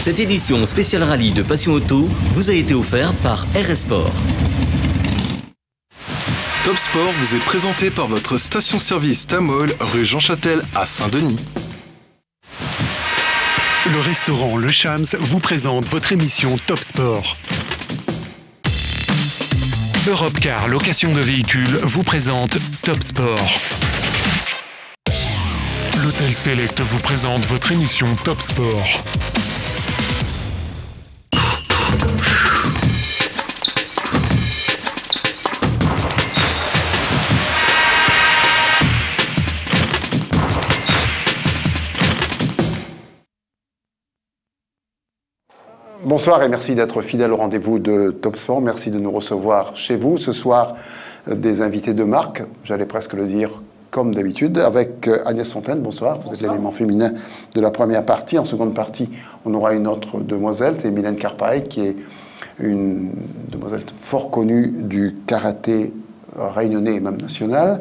Cette édition spéciale rallye de Passion Auto vous a été offerte par RS Sport. Top Sport vous est présenté par votre station-service Tamol, rue Jean Châtel à Saint-Denis. Le restaurant Le Chams vous présente votre émission Top Sport. Europcar Location de véhicules vous présente Top Sport. L'Hôtel Select vous présente votre émission Top Sport. Bonsoir et merci d'être fidèle au rendez-vous de Top Sport. Merci de nous recevoir chez vous. Ce soir, des invités de marque, j'allais presque le dire comme d'habitude, avec Agnès Fontaine. Bonsoir. Vous êtes l'élément féminin de la première partie. En seconde partie, on aura une autre demoiselle, c'est Mylène Carpaille, qui est une demoiselle fort connue du karaté réunionnais et même national.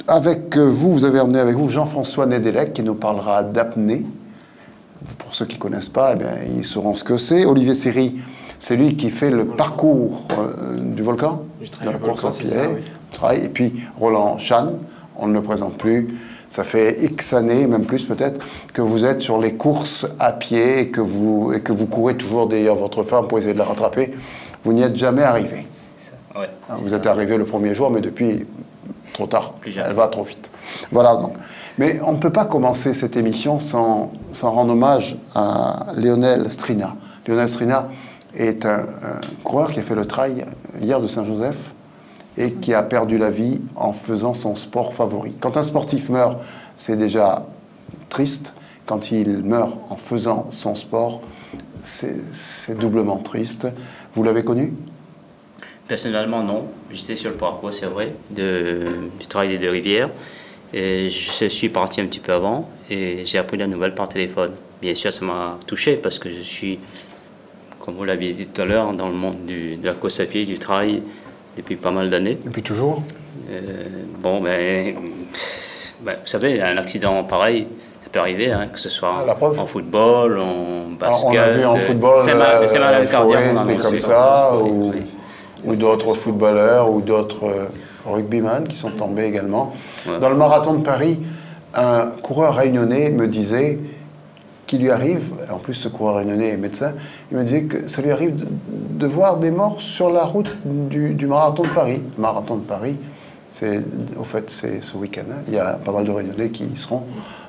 Avec vous, vous avez emmené avec vous Jean-François Nedelec, qui nous parlera d'apnée. Pour ceux qui ne connaissent pas, eh bien, ils sauront ce que c'est. Olivier Seri, c'est lui qui fait le parcours du volcan, de la course à pied. Oui. Et puis Roland Chan, on ne le présente plus. Ça fait X années, même plus peut-être, que vous êtes sur les courses à pied et que vous courez toujours d'ailleurs votre femme pour essayer de la rattraper. Vous n'y êtes jamais arrivé. Ouais, vous êtes arrivé le premier jour, mais depuis... trop tard, elle va trop vite. Voilà donc. Mais on ne peut pas commencer cette émission sans rendre hommage à Lionel Strina. Lionel Strina est un coureur qui a fait le trail hier de Saint-Joseph et qui a perdu la vie en faisant son sport favori. Quand un sportif meurt, c'est déjà triste. Quand il meurt en faisant son sport, c'est doublement triste. Vous l'avez connu ? Personnellement, non. J'étais sur le parcours, c'est vrai, du travail des deux rivières. Et je suis parti un petit peu avant et j'ai appris la nouvelle par téléphone. Bien sûr, ça m'a touché parce que je suis, comme vous l'avez dit tout à l'heure, dans le monde de la course à pied, du trail, depuis pas mal d'années. Depuis toujours vous savez, un accident pareil, ça peut arriver, hein, que ce soit en football, en basket. Alors, on a vu en football, c'est malade cardiaque, comme ça, ou d'autres footballeurs ou d'autres rugbyman qui sont tombés également. Ouais. Dans le marathon de Paris, un coureur réunionnais me disait qu'il lui arrive, en plus ce coureur réunionnais est médecin, il me disait que ça lui arrive de voir des morts sur la route du marathon de Paris. Le marathon de Paris, c'est ce week-end. Hein. Il y a pas mal de réunionnais qui y seront.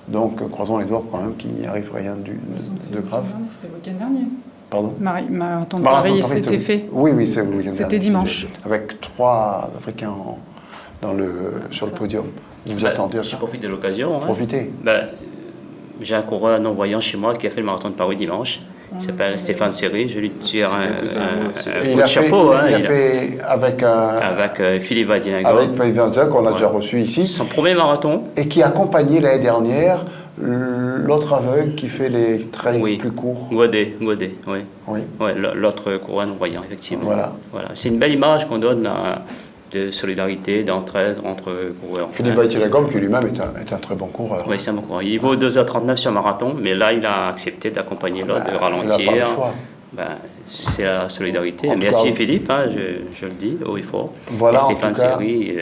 Donc croisons les doigts quand même qu'il n'y arrive rien de grave. C'était le week-end dernier. Pardon ? Marathon de Paris, c'était fait. Oui, c'est le week-end. C'était dimanche. Avec 3 Africains sur le podium. Vous attendez à ça ? Je profite de l'occasion. Profitez. J'ai un coureur non-voyant chez moi qui a fait le marathon de Paris dimanche. Il s'appelle Stéphane Seri. Je lui tire un coup de chapeau. Il a fait avec Philippe Vadinago. Avec Philippe Vadinago, qu'on a déjà reçu ici. Son premier marathon. Et qui a accompagné l'année dernière l'autre aveugle qui fait les trails plus courts. Godet, oui. Ouais, l'autre coureur non-voyant, effectivement. Voilà. C'est une belle image qu'on donne de solidarité, d'entraide entre coureurs. Philippe Vadinago, qui lui-même est un très bon coureur. Oui, c'est un bon coureur. Il vaut 2h39 sur marathon, mais là, il a accepté d'accompagner l'autre, de ralentir. Il n'a pas le choix. C'est la solidarité. Merci Philippe, je le dis haut et fort. Voilà, et Stéphane Seri,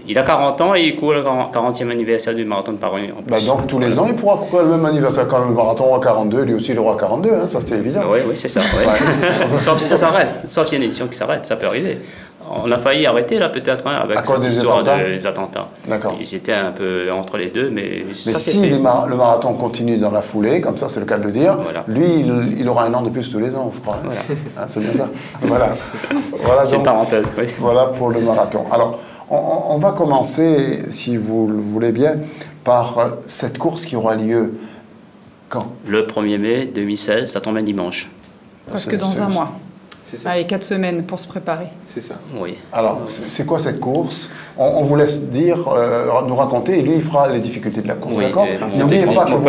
il a 40 ans et il court le 40e anniversaire du marathon de Paris. Donc tous les ans, il pourra courir le même anniversaire. Quand le marathon aura 42, lui aussi il aura 42, hein, ça c'est évident. Oui, c'est ça. Ouais. Sauf si ça s'arrête, sauf qu'il y a une édition qui s'arrête, ça peut arriver. On a failli arrêter là peut-être avec cette histoire des attentats. D'accord. Ils étaient un peu entre les deux, mais si le marathon continue dans la foulée, comme ça c'est le cas de le dire, lui il aura un an de plus tous les ans, je crois. Voilà. C'est bien ça. Voilà c'est une parenthèse. Oui. Voilà pour le marathon. Alors on va commencer, si vous le voulez bien, par cette course qui aura lieu quand ? Le 1er mai 2016, ça tombe un dimanche. Presque dans un mois. C'est ça. Allez, 4 semaines pour se préparer. C'est ça. Oui. Alors, c'est quoi cette course ? On vous laisse nous raconter, et lui, il fera les difficultés de la course, d'accord ? N'oubliez pas que vous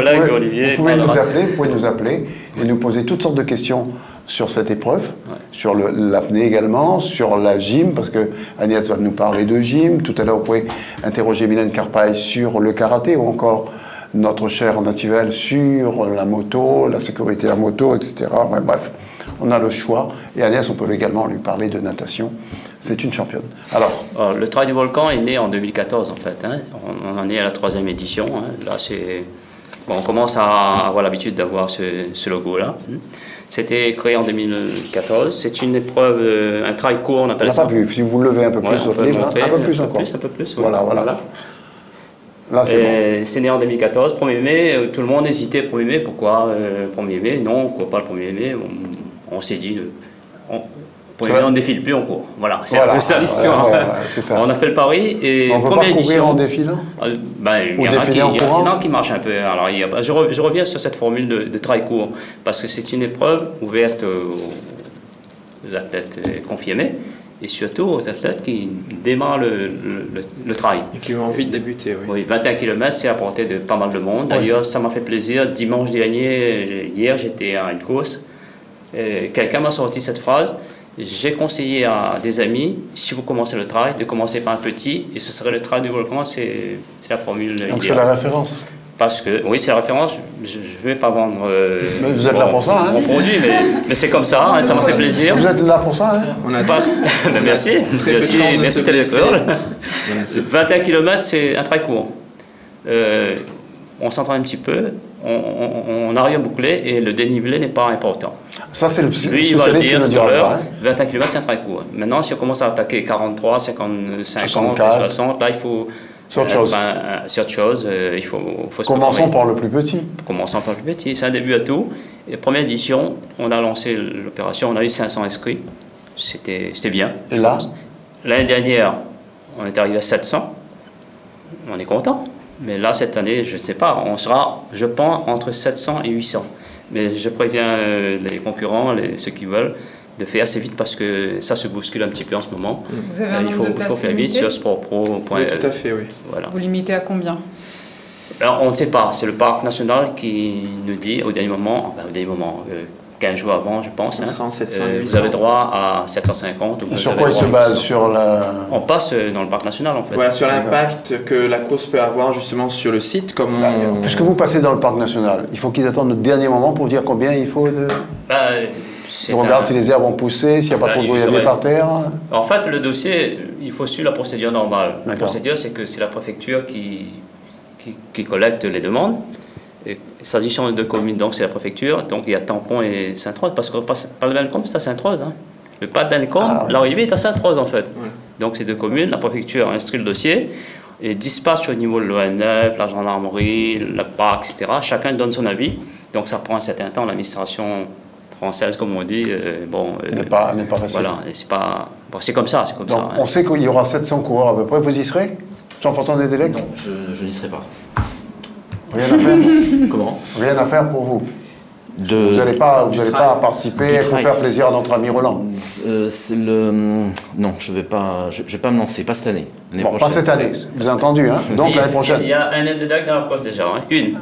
pouvez nous appeler et nous poser toutes sortes de questions sur cette épreuve, sur l'apnée également, sur la gym, parce que Agnès va nous parler de gym. Tout à l'heure, vous pouvez interroger Mylène Carpaille sur le karaté ou encore notre cher Nativel sur la moto, la sécurité à moto, etc. Enfin, bref, on a le choix. Et Agnès, on peut également lui parler de natation. C'est une championne. Alors, le Trail du Volcan est né en 2014 en fait. Hein. On en est à la 3e édition. Hein. Là, bon, on commence à avoir l'habitude d'avoir ce logo-là. C'était créé en 2014. C'est une épreuve, un trail court, on appelle ça. On n'a pas vu. Si vous levez un peu plus votre livre, un peu plus encore. Un peu plus. Voilà. Là, c'est né en 2014, 1er mai. Tout le monde hésitait 1er mai. Pourquoi 1er mai? Non, pourquoi pas le 1er mai? On s'est dit... 1er mai, on ne défile plus, on court. Voilà, c'est un peu ça l'histoire. On a fait le pari et on ne peut pas courir en défilant il y en a qui marchent un peu. Alors, je reviens sur cette formule de trail court parce que c'est une épreuve ouverte aux athlètes confirmés et surtout aux athlètes qui démarrent le trail. Et qui ont envie de débuter, oui. Oui, 21 km, c'est à portée de pas mal de monde. D'ailleurs, ça m'a fait plaisir. Dimanche dernier, hier, j'étais à une course. Quelqu'un m'a sorti cette phrase. J'ai conseillé à des amis, si vous commencez le trail, de commencer par un petit, et ce serait le trail du Volcan, c'est la formule idéale. Donc c'est la référence. Parce que, oui, c'est la référence, je ne vais pas vendre mais vous êtes là pour ça, mon produit, mais c'est comme ça, hein, ça m'a fait plaisir. Vous êtes là pour ça, hein. On a merci, merci Téléphone. 21 km, c'est un trail court. On s'entraîne un petit peu, on arrive à boucler et le dénivelé n'est pas important. Ça, c'est le Lui, il va le dire tout à l'heure, 21 km, c'est un très court. Maintenant, si on commence à attaquer 43, 55, 60, là, il faut... C'est autre chose. C'est autre chose, il faut se Commençons par le plus petit. Commençons par le plus petit, c'est un début à tout. Et première édition, on a lancé l'opération, on a eu 500 inscrits, c'était bien. Et là? L'année dernière, on est arrivé à 700, on est content. Mais là, cette année, je ne sais pas, on sera, je pense, entre 700 et 800. Mais je préviens les concurrents, ceux qui veulent, de faire assez vite parce que ça se bouscule un petit peu en ce moment. Vous avez un nombre de places faire vite sur sportpro.l. Oui, tout à fait, oui. Voilà. Vous limitez à combien? Alors, on ne sait pas. C'est le parc national qui nous dit au dernier moment, 15 jours avant, je pense. On sera en 700, vous avez droit à 750. Sur quoi il se base? Sur la... On passe dans le parc national, en fait. Voilà, sur l'impact que la course peut avoir justement sur le site. Comme Puisque vous passez dans le parc national, il faut qu'ils attendent le dernier moment pour dire combien il faut de... On regarde si les herbes ont poussé, s'il n'y a pas trop de goyavier par terre. En fait, le dossier, il faut suivre la procédure normale. La procédure, c'est que c'est la préfecture qui collecte les demandes. S'agissant de communes, donc c'est la préfecture, donc il y a Tampon et Sainte-Rose, parce que pas de Bellecombe, c'est à Sainte-Rose. Hein. Le pas de Bellecombe, l'arrivée est à Sainte-Rose en fait. Ouais. Donc c'est deux communes, la préfecture instruit le dossier et dispatche au niveau de l'ONF, la gendarmerie, le parc, etc. Chacun donne son avis, donc ça prend un certain temps. L'administration française, comme on dit, n'est pas facile. Voilà, c'est comme ça, donc, ça. On sait qu'il y aura 700 coureurs à peu près, vous y serez? Jean-François Nédélec? Non, je n'y serai pas. Rien à faire? Comment? Rien à faire pour vous? Vous n'allez pas participer pour faire plaisir à notre ami Roland? Non, je vais pas me lancer, pas cette année. Bon, pas cette année, vous avez entendu, hein? Donc l'année prochaine. Il y a un Nédélec dans la poste déjà, hein? Une.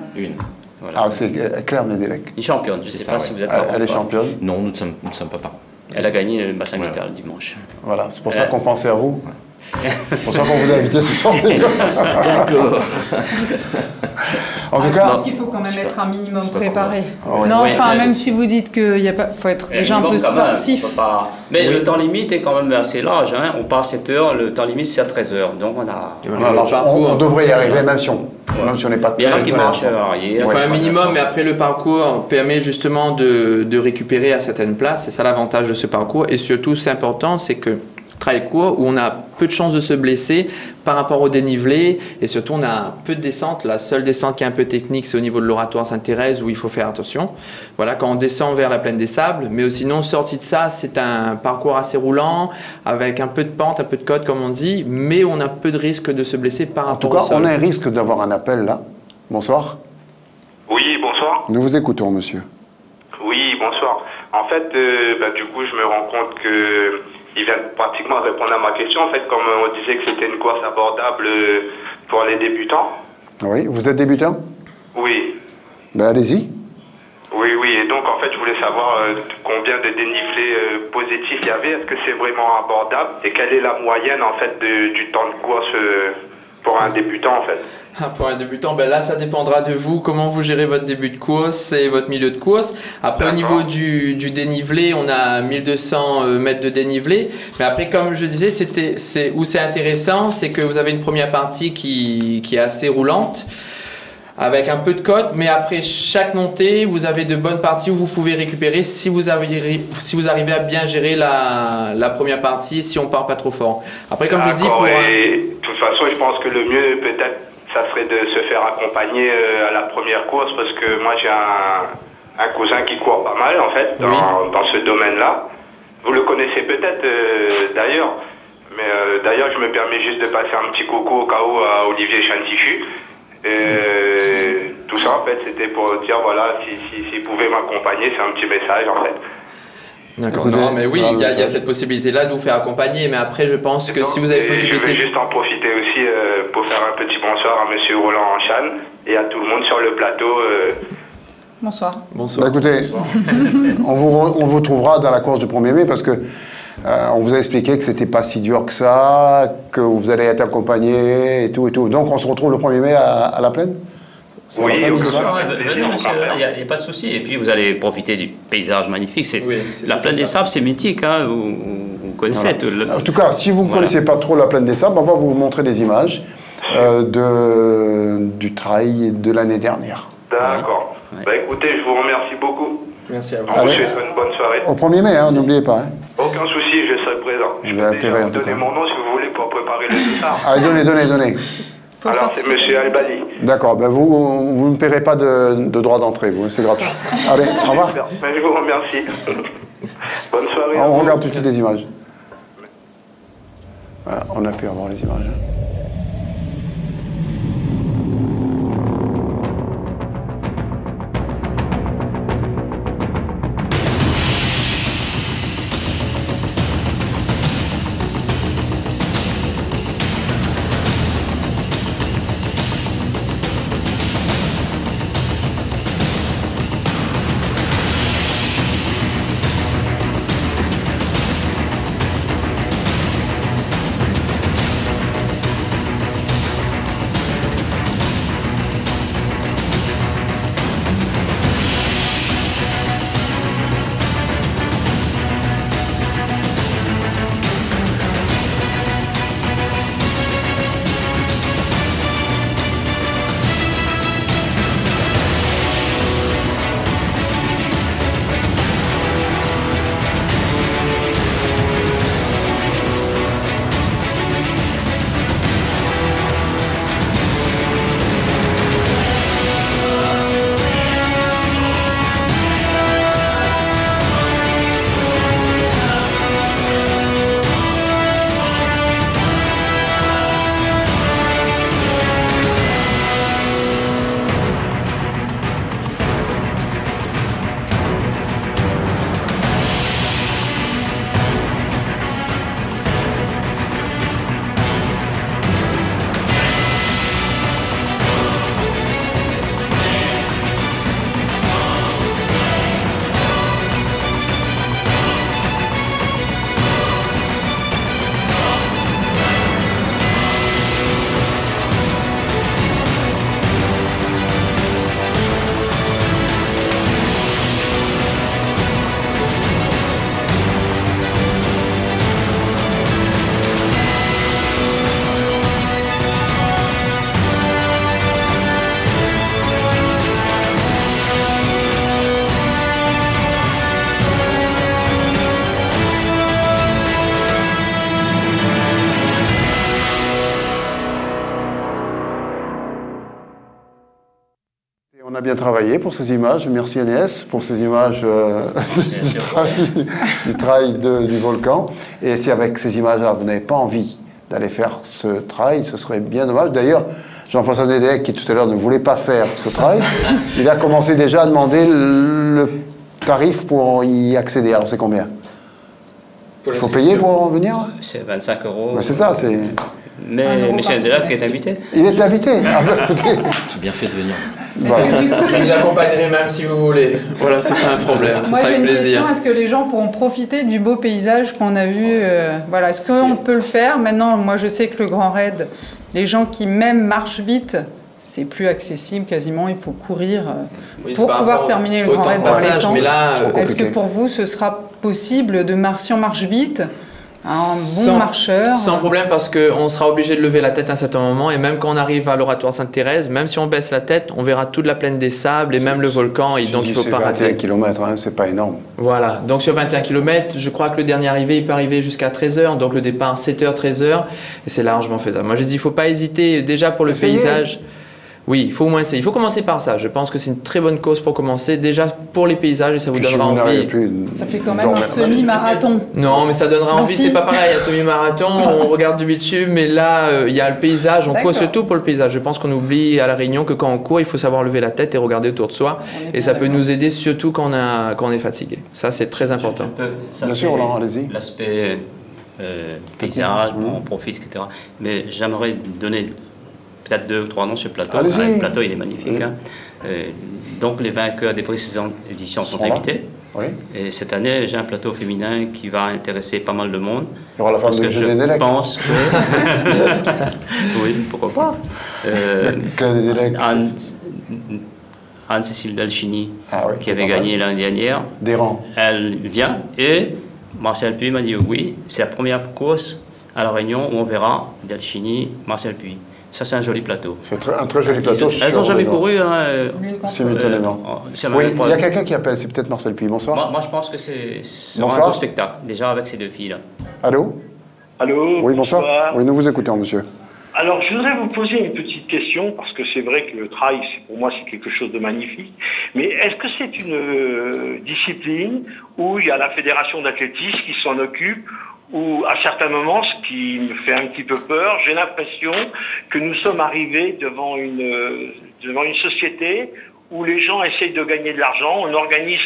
Voilà. Ah, c'est Claire Nédélec. Une championne, je ne sais pas si vous êtes Elle est championne? Non, nous ne sommes pas parents. Elle a gagné le bassin métal dimanche. Voilà, c'est pour ça qu'on pensait à vous. C'est pour ça qu'on vous a invité ce soir. D'accord. En tout cas, je pense qu'il faut quand même être un minimum préparé. Non, même si vous dites qu'il faut être déjà un peu sportif. Mais le temps limite est quand même assez large. Hein. On part à 7 heures, le temps limite c'est à 13 heures. Donc on devrait y arriver, même si on n'est pas très qui marche il faut un minimum, mais après le parcours permet justement de récupérer à certaines places. C'est ça l'avantage de ce parcours. Et surtout, c'est important, c'est que trail court où on a peu de chances de se blesser par rapport au dénivelé et surtout on a peu de descente. La seule descente qui est un peu technique, c'est au niveau de l'oratoire Sainte-Thérèse où il faut faire attention. Voilà, quand on descend vers la plaine des Sables, mais sinon sorti de ça, c'est un parcours assez roulant avec un peu de pente, un peu de côte comme on dit, mais on a peu de risque de se blesser par rapport au sol. En tout cas, on a un risque d'avoir un appel là. Bonsoir. Oui, bonsoir. Nous vous écoutons, monsieur. Oui, bonsoir. En fait, du coup, je me rends compte que il vient pratiquement répondre à ma question. En fait, comme on disait que c'était une course abordable pour les débutants. Oui, vous êtes débutant? Oui. Ben allez-y. Oui, et donc en fait, je voulais savoir combien de dénivelés positifs il y avait. Est-ce que c'est vraiment abordable? Et quelle est la moyenne en fait du temps de course pour un débutant en fait. Pour un débutant, ben là ça dépendra de vous, comment vous gérez votre début de course et votre milieu de course. Après au niveau du dénivelé, on a 1200 mètres de dénivelé. Mais après comme je disais, c'est intéressant, c'est que vous avez une première partie qui est assez roulante, avec un peu de côte, mais après chaque montée, vous avez de bonnes parties où vous pouvez récupérer si vous arrivez à bien gérer la première partie, si on part pas trop fort. Après comme je dis, de toute façon, je pense que le mieux peut-être ça serait de se faire accompagner à la première course, parce que moi j'ai un cousin qui court pas mal en fait dans ce domaine-là. Vous le connaissez peut-être d'ailleurs, mais d'ailleurs je me permets juste de passer un petit coucou au cas où à Olivier Chantichu. Tout ça en fait c'était pour dire voilà, s'il pouvait m'accompagner, c'est un petit message en fait. D'accord, non mais oui, il y a cette possibilité-là de vous faire accompagner, mais après je pense que si vous avez possibilité... Je vais juste en profiter aussi pour faire un petit bonsoir à monsieur Roland Chan et à tout le monde sur le plateau. Bonsoir. Bonsoir. Bah, écoutez, on vous trouvera dans la course du 1er mai parce que on vous a expliqué que c'était pas si dur que ça, que vous allez être accompagné et tout et tout. Donc on se retrouve le 1er mai à la Plaine. Oui, venez monsieur, il n'y a pas de souci. Et puis vous allez profiter du paysage magnifique. La Plaine des Sables, c'est mythique, hein, vous connaissez. Voilà. En tout cas, si vous ne connaissez pas trop la Plaine des Sables, on va vous montrer des images du trail de l'année dernière. D'accord. Oui. Bah, écoutez, je vous remercie beaucoup. Merci à vous. On vous souhaite une bonne soirée. Au 1er mai, hein, n'oubliez pas. Hein. Aucun souci, je serai présent. Je vais vous donner mon nom si vous voulez pour préparer le départ. Allez, donnez. Alors, c'est monsieur Albani. D'accord, ben vous ne paierez pas de droit d'entrée, c'est gratuit. Allez, au revoir. Je vous remercie. Bonne soirée. On regarde tout de suite les images. Voilà, on a pu avoir les images. On a bien travaillé pour ces images. Merci Agnès pour ces images du trail du volcan. Et si avec ces images-là, vous n'avez pas envie d'aller faire ce trail, ce serait bien dommage. D'ailleurs, Jean-François Nédélec, qui tout à l'heure ne voulait pas faire ce trail, il a commencé déjà à demander le tarif pour y accéder. Alors c'est combien? Il faut payer pour en venir? C'est 25 €. Ben, c'est ça, c'est... Mais M. Nédélec est invité. Il est invité. Ah, ben, écoutez. J'ai bien fait de venir. Voilà. Je vous accompagnerai même si vous voulez. Voilà, c'est pas un problème. Moi, j'ai une question. Est-ce que les gens pourront profiter du beau paysage qu'on a vu voilà, est-ce qu'on peut le faire? Maintenant, moi, je sais que le Grand Raid, les gens qui même marchent vite, c'est plus accessible quasiment, il faut courir pour pouvoir terminer le Grand Raid dans les temps. Est-ce que pour vous, ce sera possible si on marche vite, un bon marcheur? Sans problème, parce qu'on sera obligé de lever la tête à un certain moment, et même quand on arrive à l'oratoire Sainte-Thérèse, même si on baisse la tête, on verra toute la plaine des sables et même le volcan, et donc il ne faut pas rater. 21 km, hein, c'est pas énorme. Voilà, donc sur 21 km, je crois que le dernier arrivé, il peut arriver jusqu'à 13h, donc le départ 7h, 13h, et c'est largement faisable. Moi je dis, il ne faut pas hésiter, déjà pour le paysage. Oui, il faut au moins essayer. Il faut commencer par ça. Je pense que c'est une très bonne cause pour commencer. Déjà pour les paysages, et ça vous donnera envie. Ça fait quand même un semi-marathon. Non, mais ça donnera envie. C'est pas pareil, un semi-marathon. On regarde du bitume, mais là, il y a le paysage. On court surtout pour le paysage. Je pense qu'on oublie à La Réunion que quand on court, il faut savoir lever la tête et regarder autour de soi. Et ça peut nous aider surtout quand on est fatigué. Ça, c'est très important. Bien sûr, Laurent, allez-y. L'aspect paysage, on profite, etc. Mais j'aimerais donner peut-être 2 ou 3 noms sur le plateau. Le plateau, il est magnifique. Hein. Donc, les vainqueurs des précédentes éditions sont invités. Oui. Et cette année, j'ai un plateau féminin qui va intéresser pas mal de monde. Il y aura la femme de je pense que... oui, pourquoi pas. Anne-Cécile Dalchini, qui avait gagné l'année dernière. Des rangs. Elle vient. Et Marcel Puy m'a dit oui, c'est la première course à La Réunion où on verra Dalchini, Marcel Puy. Ça, c'est un joli plateau. C'est un très joli plateau. Elles n'ont jamais couru. Simultanément. Oui, il y a quelqu'un qui appelle, c'est peut-être Marcel Puy. Bonsoir. Moi, je pense que c'est un beau spectacle, déjà avec ces 2 filles-là. Allô? Allô? Oui, bonsoir. Oui, nous vous écoutons, monsieur. Alors, je voudrais vous poser une petite question, parce que c'est vrai que le trail, pour moi, c'est quelque chose de magnifique. Mais est-ce que c'est une discipline où il y a la fédération d'athlétisme qui s'en occupe, ou à certains moments, ce qui me fait un petit peu peur, j'ai l'impression que nous sommes arrivés devant une société où les gens essayent de gagner de l'argent, on organise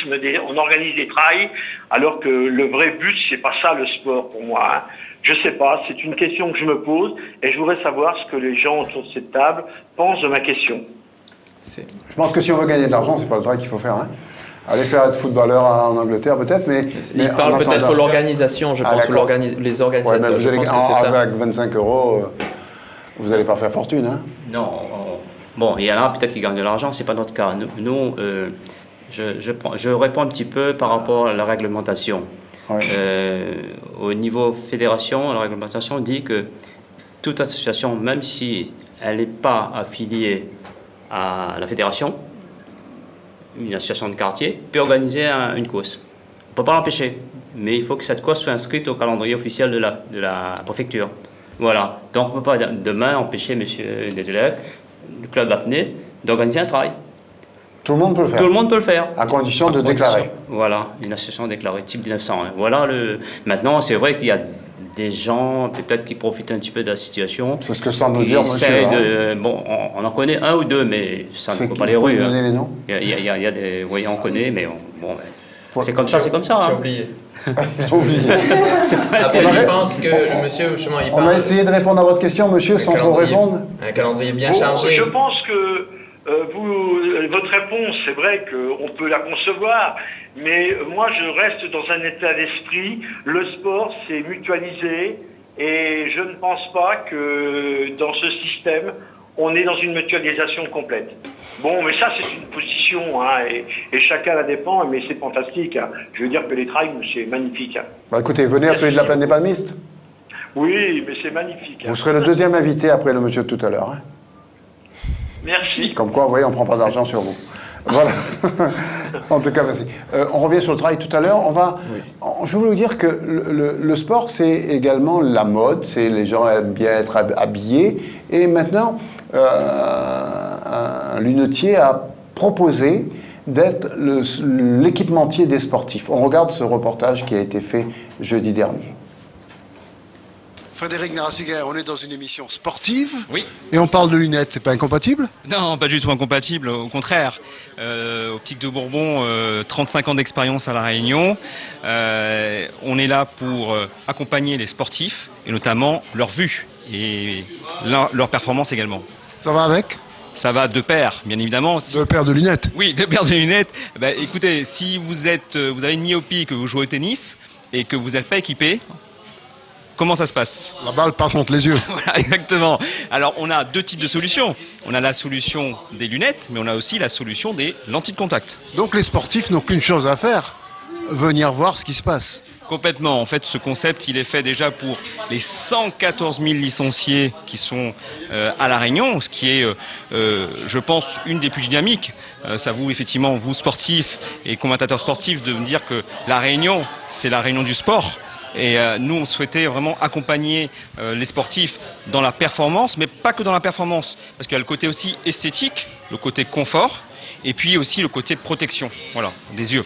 des trails, alors que le vrai but, c'est pas ça le sport pour moi. Hein. Je sais pas, c'est une question que je me pose, et je voudrais savoir ce que les gens autour de cette table pensent de ma question. Je pense que si on veut gagner de l'argent, c'est pas le trail qu'il faut faire. Hein. Aller faire être footballeur en Angleterre peut-être, mais... Il parle peut-être pour l'organisation, je pense, les organisateurs. Ouais, mais avec 25 €, vous n'allez pas faire fortune, hein? Non. Bon, il y en a peut-être qui gagnent de l'argent, c'est pas notre cas. Nous, je réponds un petit peu par rapport à la réglementation. Ouais. Au niveau fédération, la réglementation dit que toute association, même si elle n'est pas affiliée à la fédération, une association de quartier, peut organiser une course. On ne peut pas l'empêcher, mais il faut que cette course soit inscrite au calendrier officiel de la préfecture. Voilà. Donc on ne peut pas demain empêcher M. Dedelec, le club d'apnée, d'organiser un trail. Tout le monde peut le faire. Tout le monde peut le faire. À condition de déclarer. Voilà, une association déclarée, type 1900. Hein. Voilà Maintenant, c'est vrai qu'il y a des gens peut-être qui profitent un petit peu de la situation. C'est ce que semble nous dire monsieur. Bon, on en connaît 1 ou 2, mais ça ne faut pas les rues. Vous donner les noms? Il y a des... Oui, on connaît, mais c'est comme ça, c'est comme ça. Tu as oublié. J'ai oublié. Je pense que le monsieur, justement, il parle... On va essayer de répondre à votre question, monsieur, sans trop répondre. Un calendrier bien chargé. Je pense que votre réponse, c'est vrai qu'on peut la concevoir, mais moi je reste dans un état d'esprit, le sport c'est mutualisé, et je ne pense pas que dans ce système, on est dans une mutualisation complète. Bon, mais ça c'est une position, hein, et chacun la défend, mais c'est fantastique. Hein. Je veux dire que les trails, c'est magnifique. Hein. Bah écoutez, venez à celui de la plaine des Palmistes. Oui, mais c'est magnifique. Vous serez le deuxième invité après le monsieur de tout à l'heure. Hein. Merci. Comme quoi, vous voyez, on ne prend pas d'argent sur vous. Voilà. En tout cas, merci. On revient sur le trail tout à l'heure. Je voulais vous dire que le sport, c'est également la mode. Les gens aiment bien être habillés. Et maintenant, un lunetier a proposé d'être l'équipementier des sportifs. On regarde ce reportage qui a été fait jeudi dernier. Frédéric Narasiguer, on est dans une émission sportive. Oui. Et on parle de lunettes, c'est pas incompatible? Non, pas du tout incompatible, au contraire. Optique de Bourbon, 35 ans d'expérience à La Réunion. On est là pour accompagner les sportifs, et notamment leur vue, et leur performance également. Ça va avec? Ça va de pair, bien évidemment. De paire de lunettes? Oui, de paire de lunettes. Bah, écoutez, si vous avez une myopie, que vous jouez au tennis, et que vous n'êtes pas équipé, comment ça se passe? La balle passe entre les yeux. Voilà, exactement. Alors, on a deux types de solutions. On a la solution des lunettes, mais on a aussi la solution des lentilles de contact. Donc les sportifs n'ont qu'une chose à faire, venir voir ce qui se passe. Complètement. En fait, ce concept, il est fait déjà pour les 114 000 licenciés qui sont à La Réunion, ce qui est, je pense, une des plus dynamiques. Ça vous, effectivement, vous sportifs et commentateurs sportifs, de me dire que La Réunion, c'est la Réunion du sport. Et nous, on souhaitait vraiment accompagner les sportifs dans la performance, mais pas que dans la performance, parce qu'il y a le côté aussi esthétique, le côté confort, et puis aussi le côté protection, voilà, des yeux.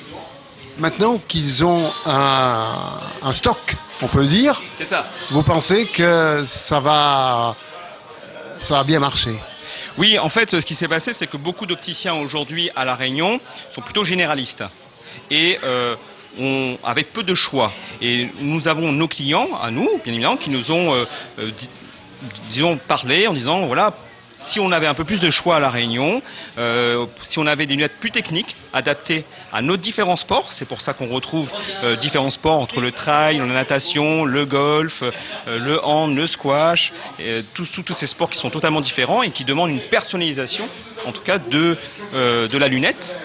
Maintenant qu'ils ont un stock, on peut dire, c'est ça. Vous pensez que ça va bien marcher? Oui, en fait, ce qui s'est passé, c'est que beaucoup d'opticiens aujourd'hui à La Réunion sont plutôt généralistes et avec peu de choix. Et nous avons nos clients, à nous, bien évidemment, qui nous ont, disons, parlé en disant, voilà, si on avait un peu plus de choix à La Réunion, si on avait des lunettes plus techniques, adaptées à nos différents sports, c'est pour ça qu'on retrouve différents sports entre le trail, la natation, le golf, le hand, le squash, tous ces sports qui sont totalement différents et qui demandent une personnalisation, en tout cas, de la lunette.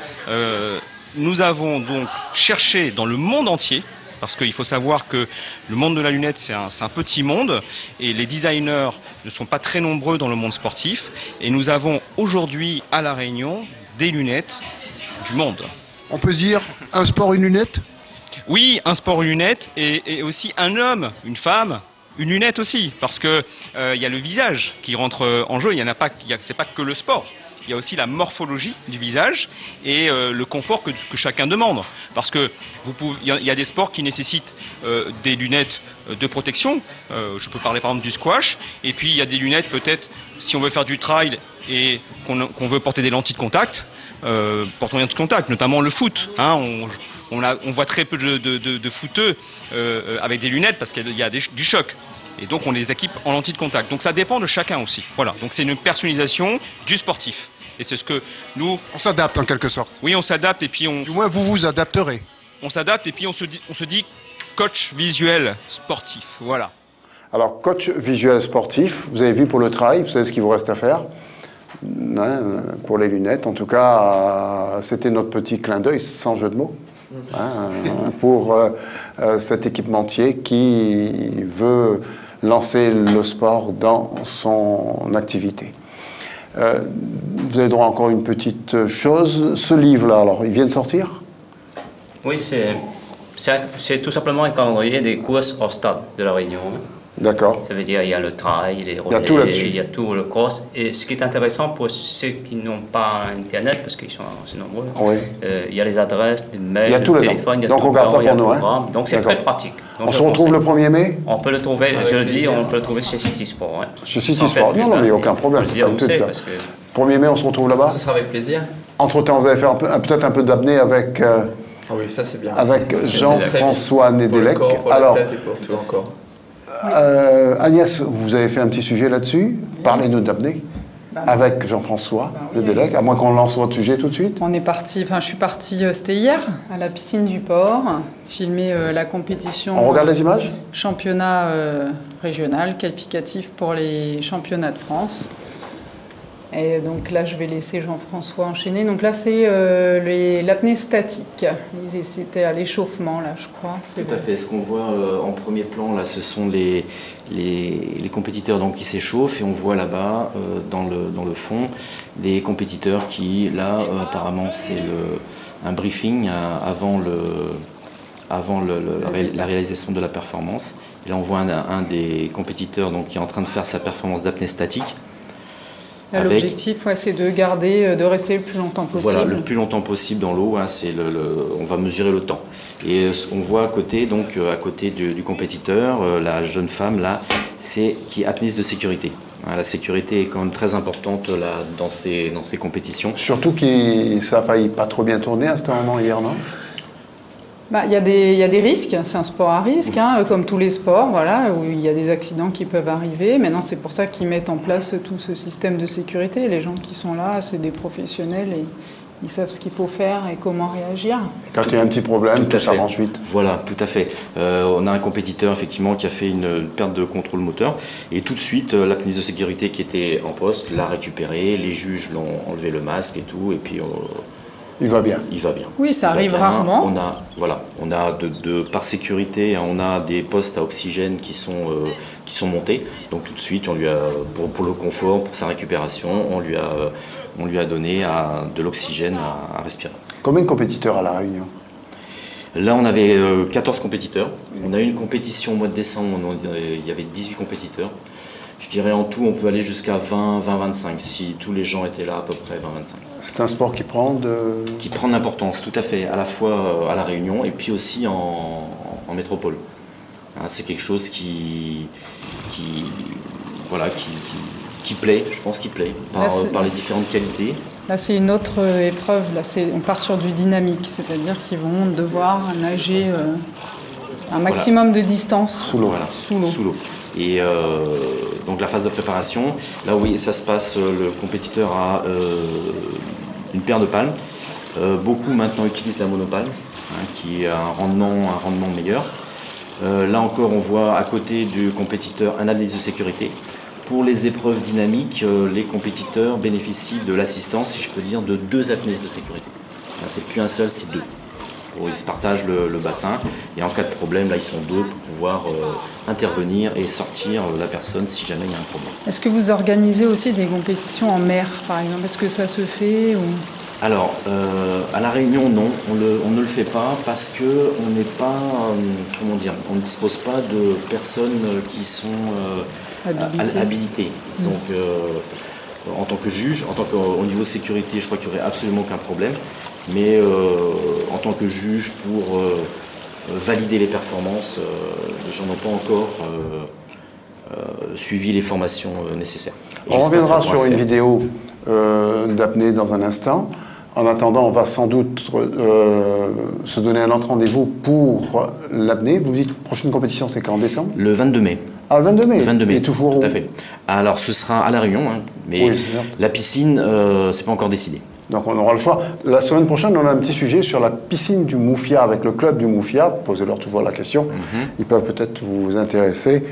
Nous avons donc cherché dans le monde entier, parce qu'il faut savoir que le monde de la lunette, c'est un petit monde et les designers ne sont pas très nombreux dans le monde sportif. Et nous avons aujourd'hui à La Réunion des lunettes du monde. On peut dire un sport, une lunette? Oui, un sport, une lunette et aussi un homme, une femme, une lunette aussi. Parce qu'il y a le visage qui rentre en jeu, c'est pas que le sport. Il y a aussi la morphologie du visage et le confort que chacun demande. Parce que il y a des sports qui nécessitent des lunettes de protection. Je peux parler par exemple du squash. Et puis il y a des lunettes peut-être, si on veut faire du trail et qu'on veut porter des lentilles de contact, portons des lentilles de contact, notamment le foot. Hein, on voit très peu de footeux avec des lunettes parce qu'il y a du choc. Et donc on les équipe en lentilles de contact. Donc ça dépend de chacun aussi. Voilà. Donc c'est une personnalisation du sportif. Et c'est ce que nous... On s'adapte en quelque sorte. Oui, on s'adapte et puis on... Du moins, vous vous adapterez. On s'adapte et puis on se dit coach visuel sportif. Voilà. Alors, coach visuel sportif, vous avez vu pour le trail, vous savez ce qu'il vous reste à faire. Hein, pour les lunettes, en tout cas, c'était notre petit clin d'œil, sans jeu de mots, hein, pour cet équipementier qui veut lancer le sport dans son activité. Vous avez droit à encore une petite chose. Ce livre-là, alors, il vient de sortir? Oui, c'est tout simplement un calendrier des courses au stade de La Réunion. D'accord. Ça veut dire il y a le trail, les relais, il y a tout le cross. Et ce qui est intéressant pour ceux qui n'ont pas Internet, parce qu'ils sont assez nombreux, oui. Il y a les adresses, des mails, le téléphone, il y a donc tout on garde ça pour nous. Hein. Donc c'est très pratique. Donc on se retrouve le 1er mai? On peut le trouver, je le dis, on peut le trouver chez Sissi Sport. Hein. Chez Sissi Sport, non, mais aucun problème. Je veux dire où c'est, 1er mai, on se retrouve là-bas? Ce sera avec plaisir. Entre-temps, vous allez faire peut-être un peu d'apnée avec... Ah oui, ça c'est bien. Avec Jean-François Nédélec. Alors, la tête et pour tout encore. Agnès, vous avez fait un petit sujet là-dessus. Parlez-nous d'apnée avec Jean-François Nédélec, à moins qu'on lance votre sujet tout de suite. Je suis partie, c'était hier, à la piscine du port, filmer la compétition. On regarde les images? Championnat régional, qualificatif pour les championnats de France. Et donc là, je vais laisser Jean-François enchaîner. Donc là, c'est l'apnée statique. C'était à l'échauffement, là, je crois. Tout à fait. Ce qu'on voit en premier plan, là, ce sont les compétiteurs donc, qui s'échauffent. Et on voit là-bas, dans le fond, des compétiteurs qui, là, apparemment, c'est un briefing avant la réalisation de la performance. Et là, on voit un des compétiteurs donc, qui est en train de faire sa performance d'apnée statique. L'objectif, c'est de rester le plus longtemps possible. Voilà, le plus longtemps possible dans l'eau. Hein, on va mesurer le temps. Et on voit à côté, du compétiteur, la jeune femme là, qui est apnéiste de sécurité. Hein, la sécurité est quand même très importante là dans ces compétitions. Surtout ça a failli pas trop bien tourner à ce moment hier, non? Il y a des risques, c'est un sport à risque, hein, comme tous les sports, voilà, où il y a des accidents qui peuvent arriver. Maintenant, c'est pour ça qu'ils mettent en place tout ce système de sécurité. Les gens qui sont là, c'est des professionnels et Ils savent ce qu'il faut faire et comment réagir. Quand il y a un petit problème, tout s'arrange vite. Voilà, tout à fait. On a un compétiteur effectivement qui a fait une perte de contrôle moteur et tout de suite l'apnéiste de sécurité qui était en poste l'a récupéré, les juges l'ont enlevé le masque et tout, et puis il va bien. Il va bien. Oui, ça arrive rarement. On a par sécurité, on a des postes à oxygène qui sont montés. Donc tout de suite, on lui a, pour le confort, pour sa récupération, on lui a donné de l'oxygène à respirer. Combien de compétiteurs à La Réunion? Là, on avait 14 compétiteurs. On a eu une compétition au mois de décembre, il y avait 18 compétiteurs. Je dirais en tout, on peut aller jusqu'à 20-25, si tous les gens étaient là, à peu près 20-25. C'est un sport qui prend Qui prend de l'importance, tout à fait, à la fois à La Réunion et puis aussi en métropole. Hein, c'est quelque chose qui plaît, je pense qu'il plaît, par les différentes qualités. Là, c'est une autre épreuve, là, on part sur du dynamique, c'est-à-dire qu'ils vont devoir nager un maximum de distance sous l'eau. Sous l'eau. Et donc la phase de préparation, là oui, ça se passe, le compétiteur a une paire de palmes. Beaucoup maintenant utilisent la monopale, qui a un rendement meilleur. Là encore, on voit à côté du compétiteur un analyse de sécurité. Pour les épreuves dynamiques, les compétiteurs bénéficient de l'assistance, si je peux dire, de 2 apnéistes de sécurité. Là, c'est plus un seul, c'est 2. Ils se partagent le bassin et en cas de problème, là, ils sont 2 pour pouvoir intervenir et sortir la personne si jamais il y a un problème. Est-ce que vous organisez aussi des compétitions en mer, par exemple? Est-ce que ça se fait ou... Alors, à La Réunion, non, on ne le fait pas parce qu'on n'est pas, on ne dispose pas de personnes qui sont habilitées. Donc, en tant que juge, au niveau sécurité, je crois qu'il n'y aurait absolument aucun problème. Mais en tant que juge, pour valider les performances, les gens n'ont pas encore suivi les formations nécessaires. On reviendra sur une vidéo d'apnée dans un instant. En attendant, on va sans doute se donner un autre rendez-vous pour l'apnée. Vous dites prochaine compétition, c'est quand, en décembre? Le 22 mai. Ah, le 22 mai. Le 22 mai. Et toujours tout à fait. Alors, ce sera à La Réunion, hein, mais oui, la piscine, c'est pas encore décidé. Donc on aura le choix. La semaine prochaine, on a un petit sujet sur la piscine du Moufia avec le club du Moufia. Posez-leur toujours la question. Ils peuvent peut-être vous intéresser.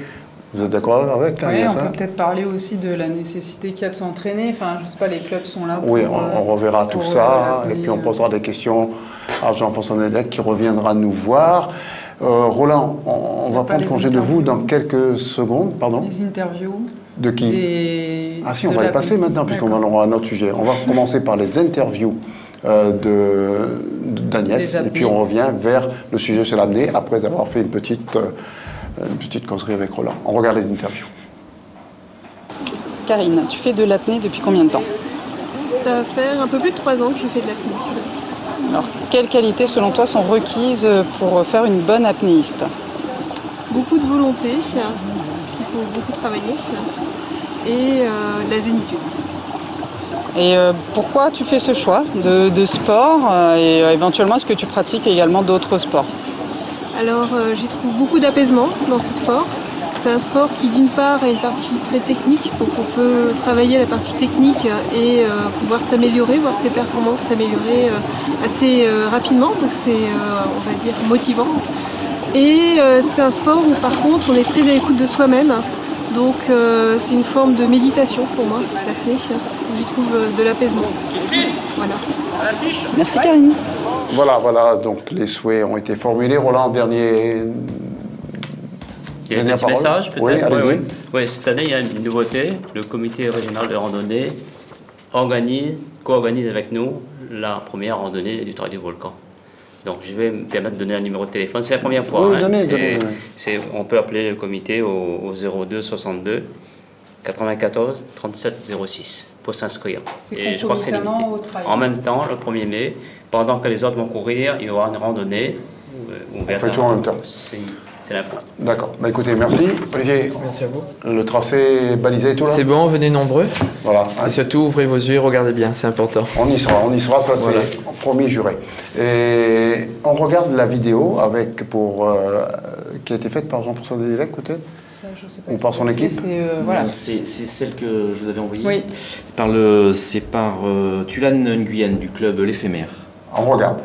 Vous êtes d'accord avec? Oui, on peut peut-être parler aussi de la nécessité qu'il y a de s'entraîner. Enfin, je ne sais pas, les clubs sont là pour... Oui, on reverra tout ça. Et puis on posera des questions à Jean-François Nedec qui reviendra nous voir. Roland, on va prendre congé de vous dans quelques secondes. Pardon? Les interviews. De qui? Ah si, on va les passer maintenant, puisqu'on aura un autre sujet. On va commencer par les interviews d'Agnès, et puis on revient vers le sujet sur l'apnée, après avoir fait une petite causerie avec Roland. On regarde les interviews. Karine, tu fais de l'apnée depuis combien de temps? Ça va faire un peu plus de 3 ans que je fais de l'apnée. Alors, quelles qualités, selon toi, sont requises pour faire une bonne apnéiste? Beaucoup de volonté, parce qu'il faut beaucoup travailler, et de la zénitude. Et pourquoi tu fais ce choix de sport et éventuellement, est-ce que tu pratiques également d'autres sports? Alors, j'y trouve beaucoup d'apaisement dans ce sport. C'est un sport qui, d'une part, a une partie très technique, donc on peut travailler la partie technique et pouvoir s'améliorer, voir ses performances s'améliorer assez rapidement, donc c'est, on va dire, motivant. Et c'est un sport où, par contre, on est très à l'écoute de soi-même, donc c'est une forme de méditation pour moi, l'apnée. J'y trouve de l'apaisement. Voilà. Merci Karine. Voilà, donc les souhaits ont été formulés. Roland, dernier... Il y a un petit message peut-être? Oui, allez-y. Oui, cette année, il y a une nouveauté. Le comité régional de randonnée co-organise avec nous la première randonnée du Trail du Volcan. Donc, je vais me permettre de donner un numéro de téléphone. C'est la première fois. Oui, donnez. On peut appeler le comité au 02 62 94 37 06 pour s'inscrire. Et je crois que c'est limité. En même temps, le 1er mai, pendant que les autres vont courir, il y aura une randonnée ouverte. On fait tout en même temps. C'est l'important. D'accord. Bah écoutez, merci. Olivier, merci à vous. Le tracé est balisé et tout là? C'est bon, venez nombreux. Voilà. Et surtout, ouvrez vos yeux, regardez bien, c'est important. On y sera, ça voilà. C'est promis, juré. Et on regarde la vidéo qui a été faite par Jean-François Nedec, peut-être? ça, je sais pas. Ou par son équipe? Voilà. C'est celle que je vous avais envoyée. Oui. C'est par Tulane Nguyen du club L'Éphémère. On regarde.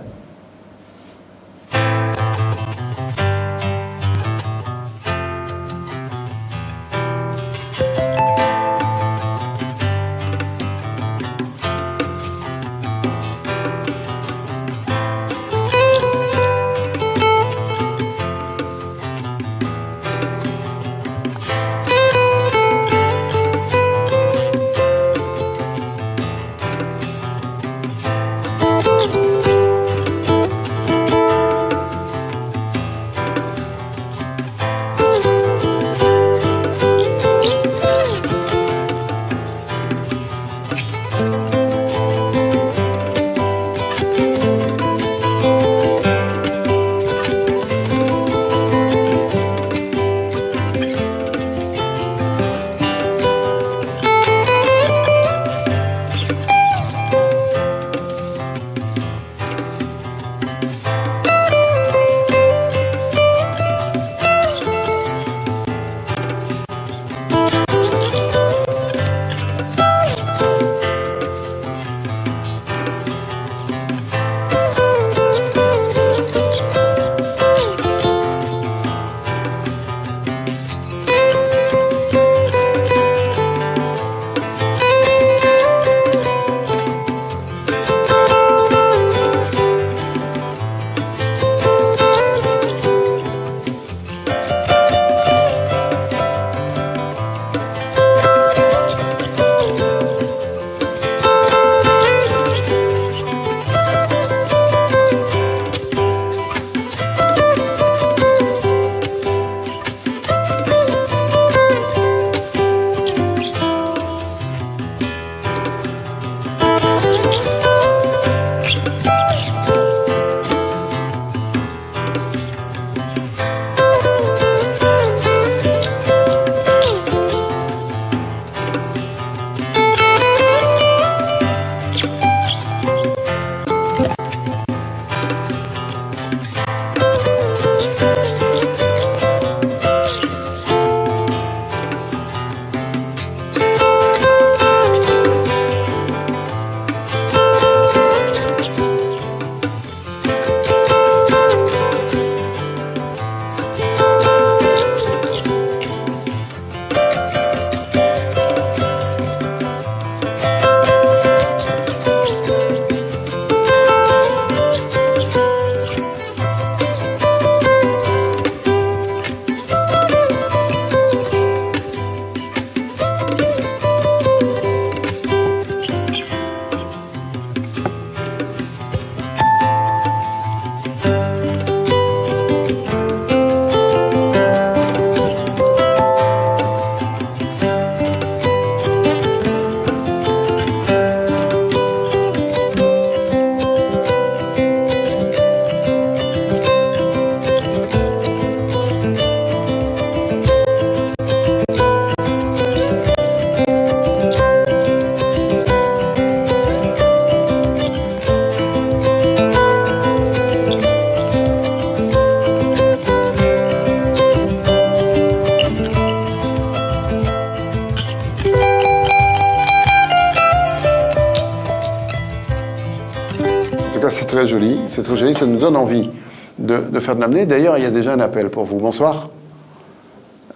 cas, c'est très joli, ça nous donne envie de faire de l'apnée. D'ailleurs, il y a déjà un appel pour vous. Bonsoir.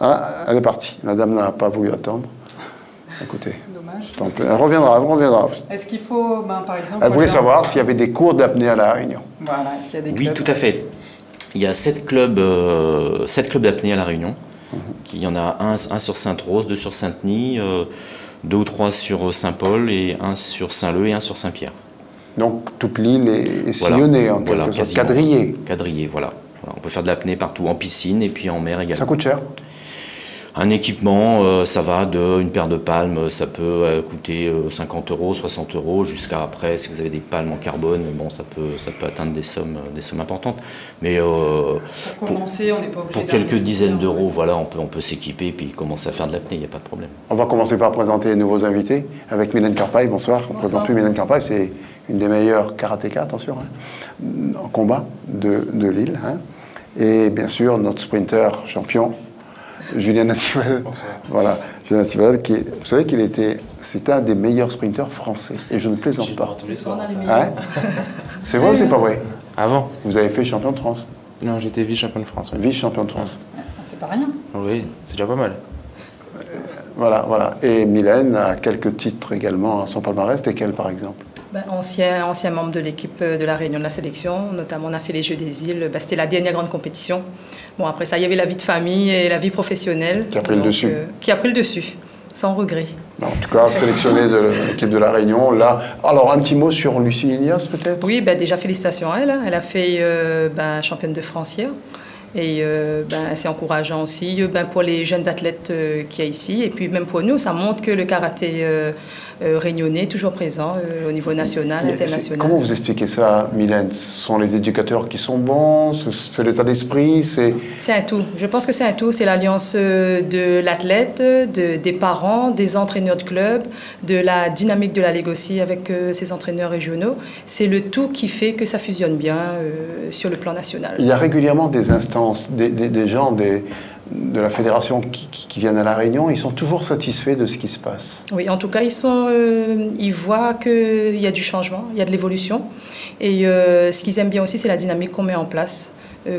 Ah, elle est partie. La dame n'a pas voulu attendre. Écoutez. Dommage. Elle reviendra. Est-ce qu'il faut, par exemple... Elle voulait savoir s'il y avait des cours d'apnée à La Réunion. Voilà, est-ce qu'il y a des clubs? Oui, tout à fait. Il y a 7 clubs d'apnée à La Réunion. Il y en a un sur Sainte-Rose, 2 sur Sainte-Denis, 2 ou 3 sur Saint-Paul, et 1 sur Saint-Leu et 1 sur Saint-Pierre. Donc toute l'île est sillonnée, en quelque sorte, quadrillée. Quadrillée, voilà. On peut faire de l'apnée partout, en piscine et puis en mer également. Ça coûte cher? Un équipement, ça va d'une paire de palmes, ça peut coûter 50 €, 60 €, jusqu'à après, si vous avez des palmes en carbone, bon, ça peut atteindre des sommes importantes. Mais pour commencer, on n'est pas obligé pour quelques dizaines d'euros, voilà, on peut s'équiper et puis commencer à faire de l'apnée, il n'y a pas de problème. On va commencer par présenter les nouveaux invités avec Mylène Carpaille. Bonsoir. On ne présente plus Mylène Carpaille, c'est une des meilleures karatéka, attention, en combat de l'île. Et bien sûr, notre sprinter champion, Julien Natival. Voilà, Julien Natival, vous savez c'était un des meilleurs sprinteurs français. Et je ne plaisante pas. Hein? C'est vrai ou c'est pas vrai? Avant. Vous avez fait champion de France? Non, j'étais vice-champion de France. Oui. Vice-champion de France. C'est pas rien. Oui, c'est déjà pas mal. Voilà. Et Mylène a quelques titres également à son palmarès. Lesquels, par exemple? Ancien membre de l'équipe de la Réunion de la sélection. Notamment, on a fait les Jeux des îles. C'était la dernière grande compétition. Bon, après ça, il y avait la vie de famille et la vie professionnelle. Qui a pris le dessus. Qui a pris le dessus, sans regret. En tout cas, sélectionné de l'équipe de la Réunion. Là. Alors, un petit mot sur Lucie Ignace, peut-être? Oui, déjà félicitations à elle. Elle a fait championne de France hier. Et c'est encourageant aussi pour les jeunes athlètes qu'il y a ici. Et puis même pour nous, ça montre que le karaté réunionnais est toujours présent au niveau national, international. Comment vous expliquez ça, Mylène? Ce sont les éducateurs qui sont bons? C'est l'état d'esprit? C'est un tout. Je pense que c'est un tout. C'est l'alliance de l'athlète, des parents, des entraîneurs de club, de la dynamique de la Ligue aussi avec ses entraîneurs régionaux. C'est le tout qui fait que ça fusionne bien sur le plan national. Il y a régulièrement des instances, des gens de la fédération qui viennent à La Réunion, ils sont toujours satisfaits de ce qui se passe. Oui, en tout cas, ils voient qu'il y a du changement, il y a de l'évolution. Et ce qu'ils aiment bien aussi, c'est la dynamique qu'on met en place,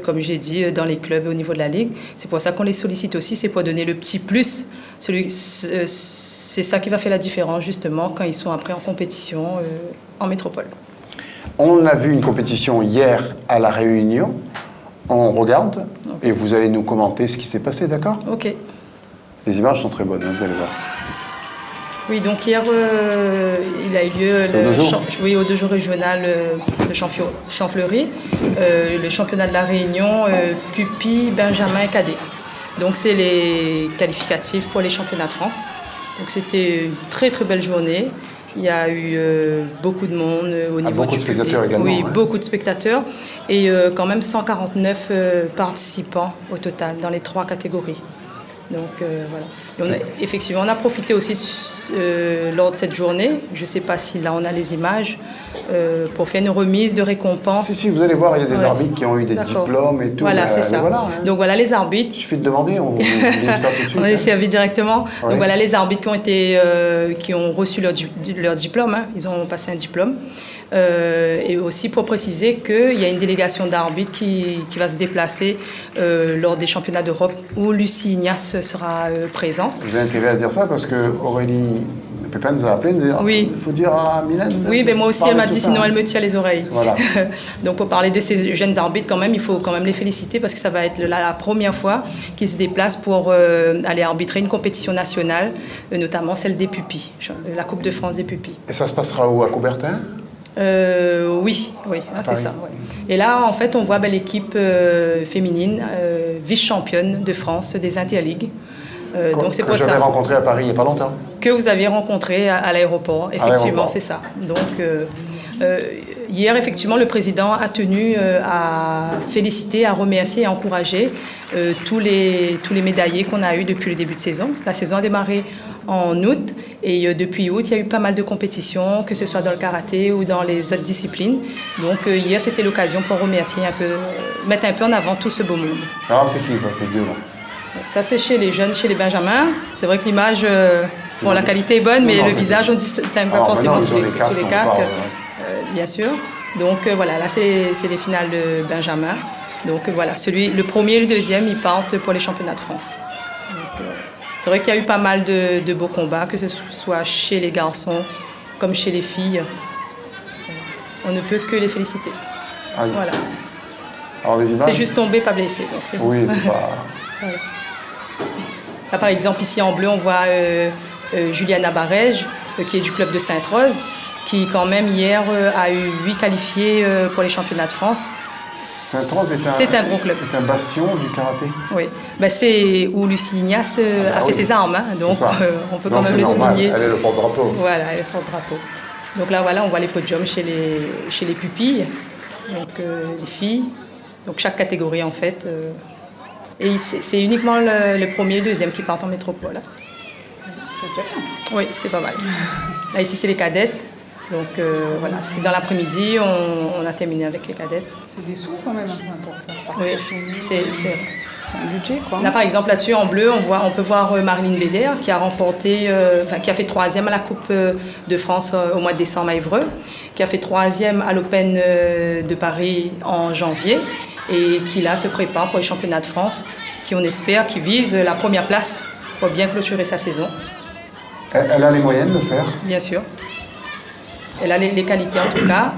comme j'ai dit, dans les clubs au niveau de la Ligue. C'est pour ça qu'on les sollicite aussi, c'est pour donner le petit plus. C'est ça qui va faire la différence, justement, quand ils sont après en compétition en métropole. On a vu une compétition hier à La Réunion. On regarde et vous allez nous commenter ce qui s'est passé, d'accord? Ok. Les images sont très bonnes, vous allez voir. Oui, donc hier, il a eu lieu au 2 jours régional de Champfleury, le championnat de la Réunion, pupille, benjamin et cadet. Donc c'est les qualificatifs pour les championnats de France. Donc c'était une très très belle journée. Il y a eu beaucoup de monde au niveau du public. Beaucoup de spectateurs également. Oui, beaucoup de spectateurs. Et quand même 149 participants au total dans les 3 catégories. Donc voilà. Effectivement, on a profité aussi lors de cette journée, je ne sais pas si là on a les images, pour faire une remise de récompense. Si, vous allez voir, il y a des arbitres qui ont eu des diplômes et tout. Voilà, c'est ça. Voilà, hein. Donc voilà les arbitres. Il suffit de demander, on vous dit ça tout de suite. On est servi directement. Ouais. Donc voilà les arbitres qui ont reçu leur diplôme, hein. Ils ont passé un diplôme. Et aussi pour préciser qu'il y a une délégation d'arbitres qui va se déplacer lors des championnats d'Europe où Lucie Ignace sera présent. Vous avez intérêt à dire ça parce que Aurélie Pépin nous a appelé, il faut dire à Mylène. Oui, mais moi aussi elle m'a dit sinon elle me tire les oreilles. Voilà. Donc pour parler de ces jeunes arbitres quand même, il faut quand même les féliciter parce que ça va être la première fois qu'ils se déplacent pour aller arbitrer une compétition nationale, notamment celle des pupilles, la Coupe de France des pupilles. Et ça se passera où, à Coubertin? Oui, c'est ça. Ouais. Et là, en fait, on voit l'équipe féminine, vice-championne de France des Interligues. Donc c'est pour ça. Que j'avais rencontré à Paris il n'y a pas longtemps. Que vous avez rencontré à l'aéroport, effectivement, c'est ça. Donc hier, effectivement, le président a tenu à féliciter, à remercier et à encourager tous les médaillés qu'on a eus depuis le début de saison. La saison a démarré en août et depuis août, il y a eu pas mal de compétitions, que ce soit dans le karaté ou dans les autres disciplines. Donc hier, c'était l'occasion pour remercier un peu, mettre un peu en avant tout ce beau monde. Alors c'est qui ça, ces deux là? Ça c'est chez les jeunes, chez les benjamins. C'est vrai que l'image, la qualité est bonne, mais le visage, on ne distingue pas forcément sous les casques, bien sûr. Donc voilà, là c'est les finales de benjamin. Donc voilà, le premier et le deuxième, ils partent pour les championnats de France. C'est vrai qu'il y a eu pas mal de beaux combats, que ce soit chez les garçons comme chez les filles. On ne peut que les féliciter. Aïe. Voilà. Alors les images... C'est juste tombé, pas blessé, donc c'est bon. Oui, c'est pas... Voilà. Là, par exemple, ici en bleu, on voit Juliana Barège, qui est du club de Sainte-Rose, qui quand même hier a eu 8 qualifiés pour les championnats de France. Sainte-Rose c'est un gros club. C'est un bastion du karaté. Oui, c'est où Lucie Ignace a fait ses armes, hein, donc on peut quand même le souligner. Elle est le porte-drapeau. Voilà, elle est le porte-drapeau. Donc là, voilà, on voit les podiums chez les pupilles, donc les filles, donc chaque catégorie en fait. Et c'est uniquement le premier et le deuxième qui partent en métropole. C'est déjà bien. Oui, c'est pas mal. Là, ici, c'est les cadettes. Donc voilà, c'était dans l'après-midi, on a terminé avec les cadettes. C'est des sous quand même un peu pour faire partir tout le monde. C'est un budget, quoi. Là, par exemple, là-dessus, en bleu, on peut voir Marilyn Belair qui a remporté, qui a fait 3e à la Coupe de France au mois de décembre à Évreux, qui a fait 3e à l'Open de Paris en janvier et qui, là, se prépare pour les championnats de France, qui, on espère, qui vise la première place pour bien clôturer sa saison. Elle a les moyens de le faire? Bien sûr. Elle a les qualités, en tout cas.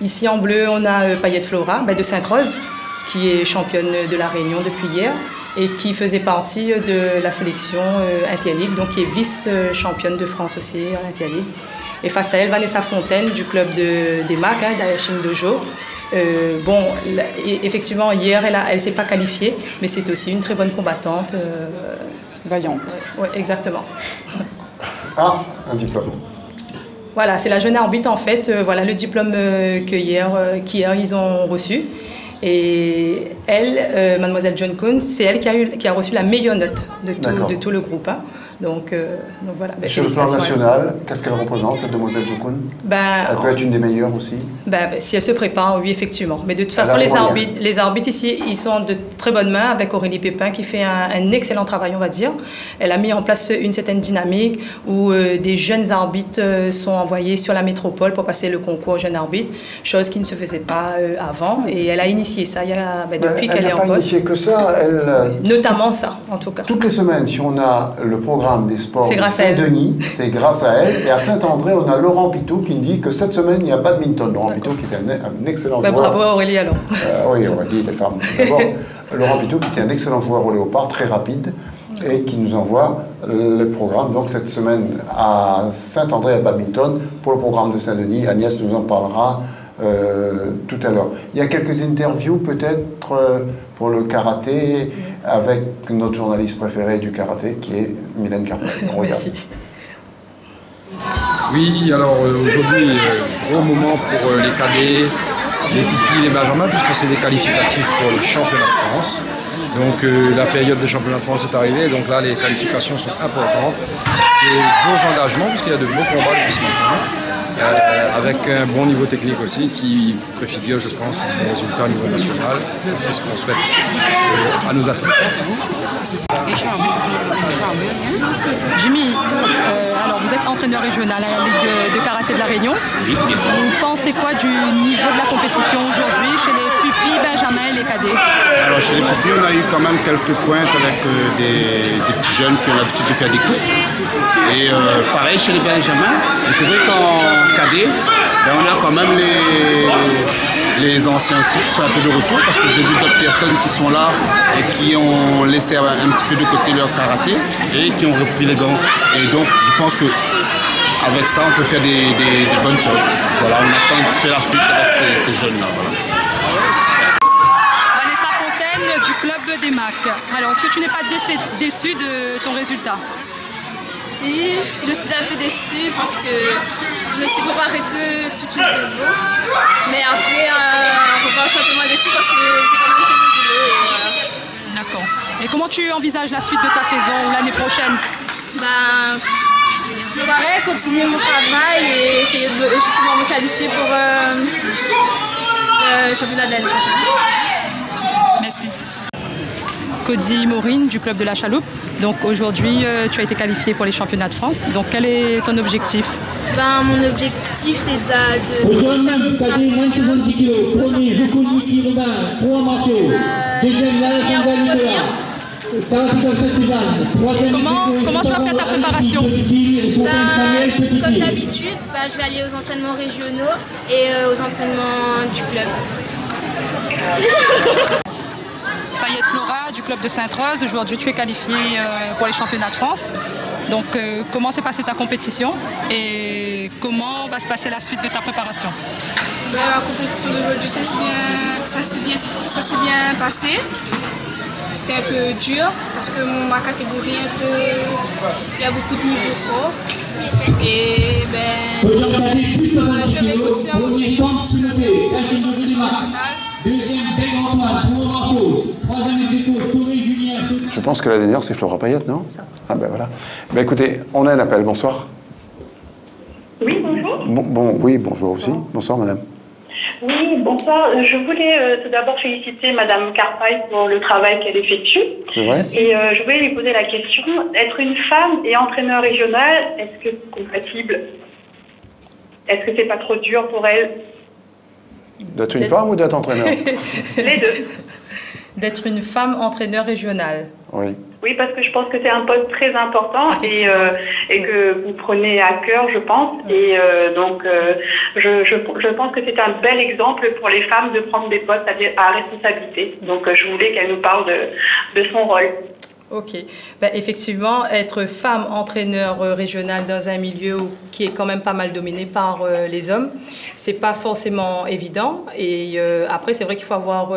Ici, en bleu, on a Payette Flora, de Sainte-Rose, qui est championne de la Réunion depuis hier et qui faisait partie de la sélection Interligue, donc qui est vice-championne de France aussi en Interligue. Et face à elle, Vanessa Fontaine du club des MAC, d'Ayachin Dojo. Effectivement, hier, elle ne s'est pas qualifiée, mais c'est aussi une très bonne combattante. Vaillante. Oui, exactement. Ah, un diplôme. Voilà, c'est la jeune arbitre, en fait. Voilà le diplôme qu'hier, ils ont reçu. Et elle, mademoiselle John Kuhn, c'est elle qui a reçu la meilleure note de tout le groupe. Donc voilà. Sur le plan national, qu'est-ce qu'elle représente, cette demoiselle John Kuhn? Elle peut être une des meilleures aussi? Si elle se prépare, oui, effectivement. Mais de toute façon, les arbitres ici, ils sont de très bonnes mains avec Aurélie Pépin qui fait un excellent travail, on va dire. Elle a mis en place une certaine dynamique où des jeunes arbitres sont envoyés sur la métropole pour passer le concours jeunes arbitres, chose qui ne se faisait pas avant. Et elle a initié ça depuis qu'elle est en poste. Elle n'a pas initié que ça. Notamment ça, en tout cas. Toutes les semaines, si on a le programme des sports de Saint-Denis, c'est grâce à elle. Et à Saint-André, on a Laurent Pitou qui nous dit que cette semaine, il y a badminton. Laurent Pitou qui était un excellent joueur. Bravo Aurélie alors. Oui, Aurélie, les femmes. D'abord, Laurent Pitou qui était un excellent joueur au léopard, très rapide, et qui nous envoie le programme. Donc cette semaine à Saint-André à badminton pour le programme de Saint-Denis. Agnès nous en parlera tout à l'heure. Il y a quelques interviews peut-être pour le karaté avec notre journaliste préféré du karaté qui est Mylène Carpel. Merci. Oui, alors aujourd'hui, gros moment pour les cadets, les pupilles, les benjamins, puisque c'est des qualificatifs pour le championnat de France. Donc la période de championnat de France est arrivée, donc là les qualifications sont importantes. Des beaux engagements, puisqu'il y a de beaux combats depuis ce matin. Avec un bon niveau technique aussi qui préfigure, je pense, un résultat au niveau national. C'est ce qu'on souhaite à nos athlètes. Jimmy, alors vous êtes entraîneur régional à la Ligue de karaté de la Réunion. Oui, c'est bien ça. Vous pensez quoi du niveau de la compétition aujourd'hui chez les pupilles, benjamins et les cadets? Alors chez les pupilles, on a eu quand même quelques pointes avec des petits jeunes qui ont l'habitude de faire des coupes. Et pareil chez les benjamins. Et c'est vrai qu'en cadet, on a quand même les anciens aussi qui sont un peu de retour parce que j'ai vu d'autres personnes qui sont là et qui ont laissé un petit peu de côté leur karaté et qui ont repris les gants. Et donc je pense que avec ça on peut faire des bonnes choses. Voilà, on attend un petit peu la suite avec ces jeunes-là. Voilà. Vanessa Fontaine du club des MAC. Alors est-ce que tu n'es pas déçue de ton résultat? Si, je suis un peu déçue parce que je me suis préparée toute une saison. Mais après, en revanche, je suis un peu moins déçue parce que j'ai quand même fait mon boulot. Voilà. D'accord. Et comment tu envisages la suite de ta saison ou l'année prochaine? Je préparerai, continuer mon travail et essayer de justement me qualifier pour le championnat de l'année prochaine. Merci. Cody Maureen du club de la Chaloupe. Donc aujourd'hui, tu as été qualifié pour les championnats de France. Donc quel est ton objectif? Mon objectif, c'est Comment tu vas faire ta préparation? Comme d'habitude, je vais aller aux entraînements régionaux et aux entraînements du club. Payette Flora du club de Sainte-Rose, aujourd'hui tu es qualifiée pour les championnats de France. Donc comment s'est passée ta compétition et comment va se passer la suite de ta préparation? La compétition d'aujourd'hui, ça s'est bien passé. C'était un peu dur parce que ma catégorie, il y a beaucoup de niveaux forts. Et je vais continuer à m'entraîner Je pense que la dernière, c'est Flora Payette, non? C'est ça. Ah ben voilà. Ben écoutez, on a un appel. Bonsoir. Oui, bonjour. Oui, bonjour aussi. Bonsoir, madame. Oui, Oui, bonsoir. Je voulais tout d'abord féliciter Madame Carpaille pour le travail qu'elle effectue. C'est vrai. Et je voulais lui poser la question, être une femme et entraîneur régional, est-ce que c'est compatible? Est-ce que c'est pas trop dur pour elle? D'être une femme ou d'être entraîneur? Les deux. D'être une femme entraîneur régional. Oui. Oui, parce que je pense que c'est un poste très important et que vous prenez à cœur, je pense. Et donc, je pense que c'est un bel exemple pour les femmes de prendre des postes à responsabilité. Donc, je voulais qu'elle nous parle de son rôle. Ok. Ben, effectivement, être femme entraîneur régional dans un milieu qui est quand même pas mal dominé par les hommes, c'est pas forcément évident. Et après, c'est vrai qu'il faut avoir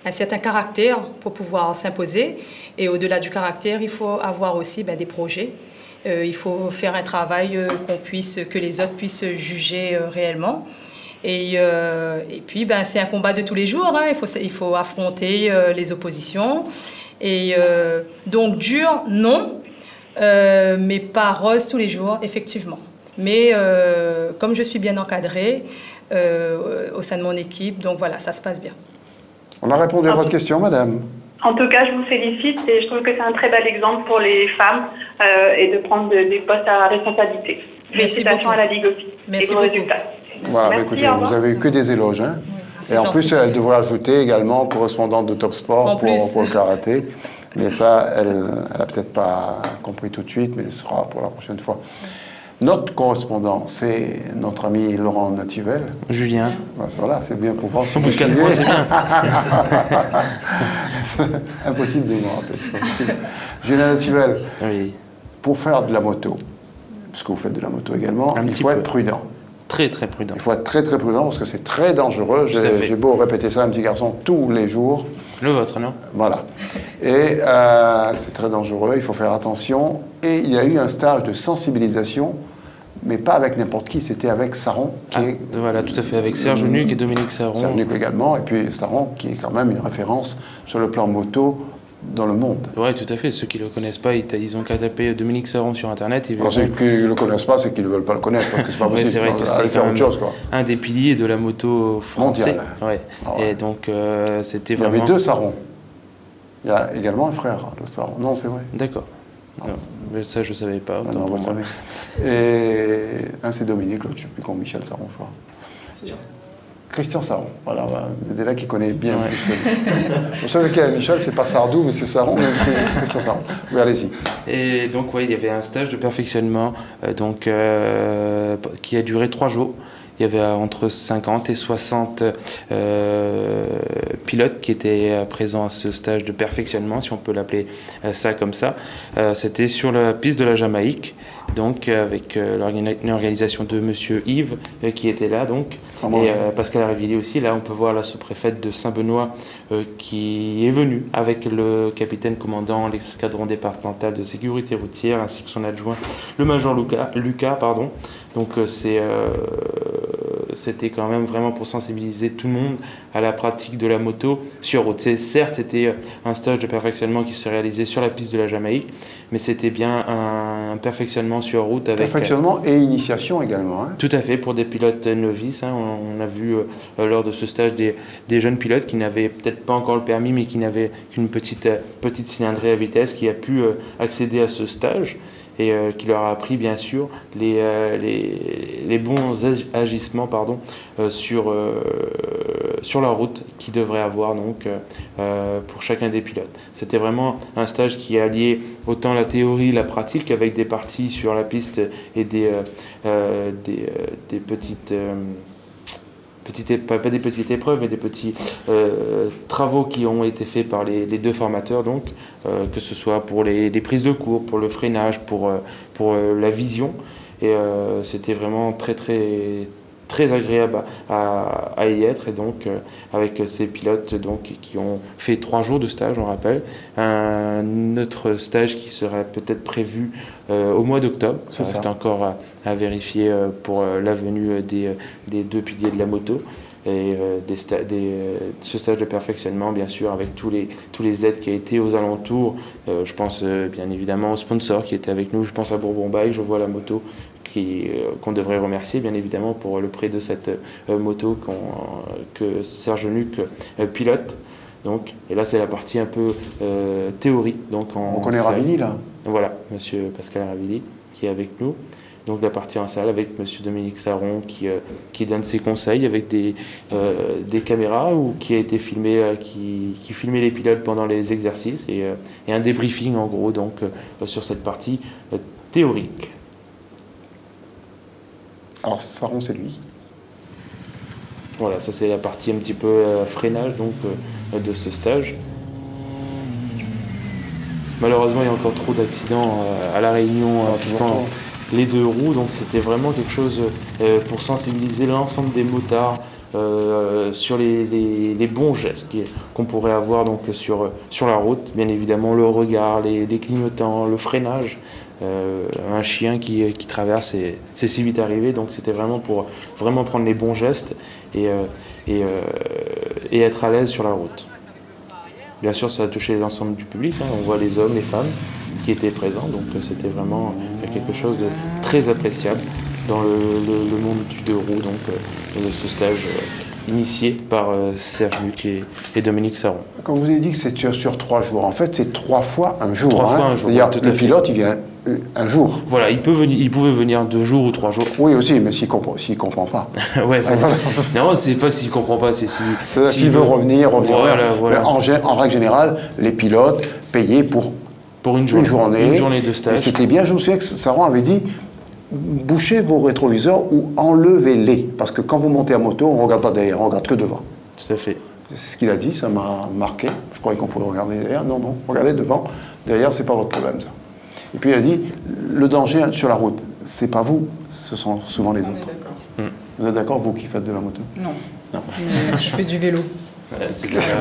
un certain caractère pour pouvoir s'imposer. Et au-delà du caractère, il faut avoir aussi des projets. Il faut faire un travail que les autres puissent juger réellement. Et puis, c'est un combat de tous les jours. Hein. Il faut affronter les oppositions. Et donc, dur, non, mais pas rose tous les jours, effectivement. Mais comme je suis bien encadrée au sein de mon équipe, donc voilà, ça se passe bien. On a répondu à votre question, madame. En tout cas, je vous félicite et je trouve que c'est un très bel exemple pour les femmes et de prendre des postes à responsabilité. Félicitations à la Ligue aussi. Merci et vos résultats. Voilà, écoutez, vous avez eu que des éloges. Hein. Oui, et en plus, elle devrait ajouter également correspondante de Top Sport pour le karaté. Mais ça, elle n'a peut-être pas compris tout de suite, mais ce sera pour la prochaine fois. Notre correspondant, c'est notre ami Laurent Nativel. Julien. Voilà, c'est bien pour voir si vous suivez. C'est bien. Impossible de me rappeler, c'est pas possible. Julien Nativel, oui. Pour faire de la moto, parce que vous faites de la moto également, il faut être prudent. Très, très prudent. Il faut être très, très prudent parce que c'est très dangereux. J'ai beau répéter ça à un petit garçon tous les jours. Le vôtre, non? Voilà. Et c'est très dangereux, il faut faire attention. Et il y a eu un stage de sensibilisation, mais pas avec n'importe qui, c'était avec Saron. Voilà, tout à fait, avec Serge Nuc et Dominique Saron. Serge Nuc également, et puis Saron, qui est quand même une référence sur le plan moto dans le monde. Oui, tout à fait. Ceux qui ne le connaissent pas, ils ont qu'à taper Dominique Saron sur Internet. Ceux qui ne le connaissent pas, c'est qu'ils ne veulent pas le connaître, parce que c'est pas possible. C'est vrai que c'est faire autre chose, quoi. Un des piliers de la moto français. Ouais. Et donc, c'était vraiment... Il y avait deux Sarons. Il y a également un frère de Saron. Non, c'est vrai. D'accord. Mais ça, je ne savais pas. Non, vous savez. Et un, c'est Dominique, l'autre, je ne sais plus quand, Michel Saron, je crois. Christian Saron, voilà, c'est là qui connaît bien. Vous savez qu'il y a Michel, c'est pas Sardou, mais c'est Saron, mais c'est Christian Saron. Oui, allez-y. Et donc, il y avait un stage de perfectionnement qui a duré 3 jours. Il y avait entre 50 et 60 pilotes qui étaient présents à ce stage de perfectionnement, si on peut l'appeler ça comme ça. C'était sur la piste de la Jamaïque, donc avec l'organisation de Monsieur Yves qui était là, donc, et Pascal Arrivillier aussi. Là, on peut voir la sous-préfète de Saint-Benoît qui est venue avec le capitaine commandant l'escadron départemental de sécurité routière ainsi que son adjoint, le major Lucas, pardon. Donc c'était quand même vraiment pour sensibiliser tout le monde à la pratique de la moto sur route. Certes, c'était un stage de perfectionnement qui se réalisait sur la piste de la Jamaïque, mais c'était bien un perfectionnement sur route. Avec perfectionnement et initiation également. Hein. Tout à fait, pour des pilotes novices. Hein. On a vu lors de ce stage des jeunes pilotes qui n'avaient peut-être pas encore le permis, mais qui n'avaient qu'une petite cylindrée à vitesse, qui a pu accéder à ce stage. Et qui leur a appris bien sûr les bons agissements sur la route qu'ils devraient avoir donc, pour chacun des pilotes. C'était vraiment un stage qui alliait autant la théorie, la pratique avec des parties sur la piste et des petites... pas des petites épreuves, mais des petits travaux qui ont été faits par les deux formateurs, donc, que ce soit pour les prises de cours, pour le freinage, pour la vision. Et c'était vraiment très, très, très agréable à y être. Et donc, avec ces pilotes donc, qui ont fait 3 jours de stage, on rappelle, un autre stage qui serait peut-être prévu au mois d'octobre. Ça reste encore à vérifier pour la venue des 2 piliers de la moto. Et ce stage de perfectionnement, bien sûr, avec tous les aides qui ont été aux alentours. Je pense bien évidemment aux sponsors qui étaient avec nous. Je pense à Bourbon Bike, je vois la moto qu'on devrait remercier bien évidemment pour le prêt de cette moto que Serge Nuc pilote. Donc, et là c'est la partie un peu théorie. Donc on connaît Ravilly là. Voilà, monsieur Pascal Ravilly qui est avec nous. Donc la partie en salle avec monsieur Dominique Saron qui donne ses conseils avec des caméras ou qui a été filmé, qui filmait les pilotes pendant les exercices et un débriefing en gros donc sur cette partie théorique. Alors Saron c'est lui. Voilà, ça c'est la partie un petit peu freinage donc de ce stage. Malheureusement, il y a encore trop d'accidents à La Réunion impliquant les 2 roues, donc c'était vraiment quelque chose pour sensibiliser l'ensemble des motards sur les bons gestes qu'on pourrait avoir donc sur la route. Bien évidemment, le regard, les clignotants, le freinage. Un chien qui traverse, c'est si vite arrivé, donc c'était vraiment pour vraiment prendre les bons gestes et être à l'aise sur la route. Bien sûr, ça a touché l'ensemble du public, hein. On voit les hommes, les femmes qui étaient présents, donc c'était vraiment quelque chose de très appréciable dans le monde du 2 roues, donc de ce stage initié par Serge Nuc et Dominique Saron. Quand vous avez dit que c'est sur 3 jours, en fait c'est 3 fois un jour. 3 fois un jour. C'est-à-dire le pilote il vient un jour. Voilà, il pouvait venir 2 jours ou 3 jours. Oui aussi, mais s'il comprend pas. Ouais, non, c'est pas s'il comprend pas, c'est s'il veut revenir. Voilà. Mais en règle générale, les pilotes payaient pour une journée de stage. Et c'était bien, je me souviens que Saron avait dit bouchez vos rétroviseurs ou enlevez-les. Parce que quand vous montez à moto, on ne regarde pas derrière, on ne regarde que devant. Tout à fait. C'est ce qu'il a dit, ça m'a marqué. Je croyais qu'on pouvait regarder derrière. Non, regardez devant. Derrière, c'est pas votre problème, ça. Et puis il a dit, le danger sur la route, c'est pas vous, ce sont souvent les autres. Vous êtes d'accord, vous qui faites de la moto? Non. Mais je fais du vélo.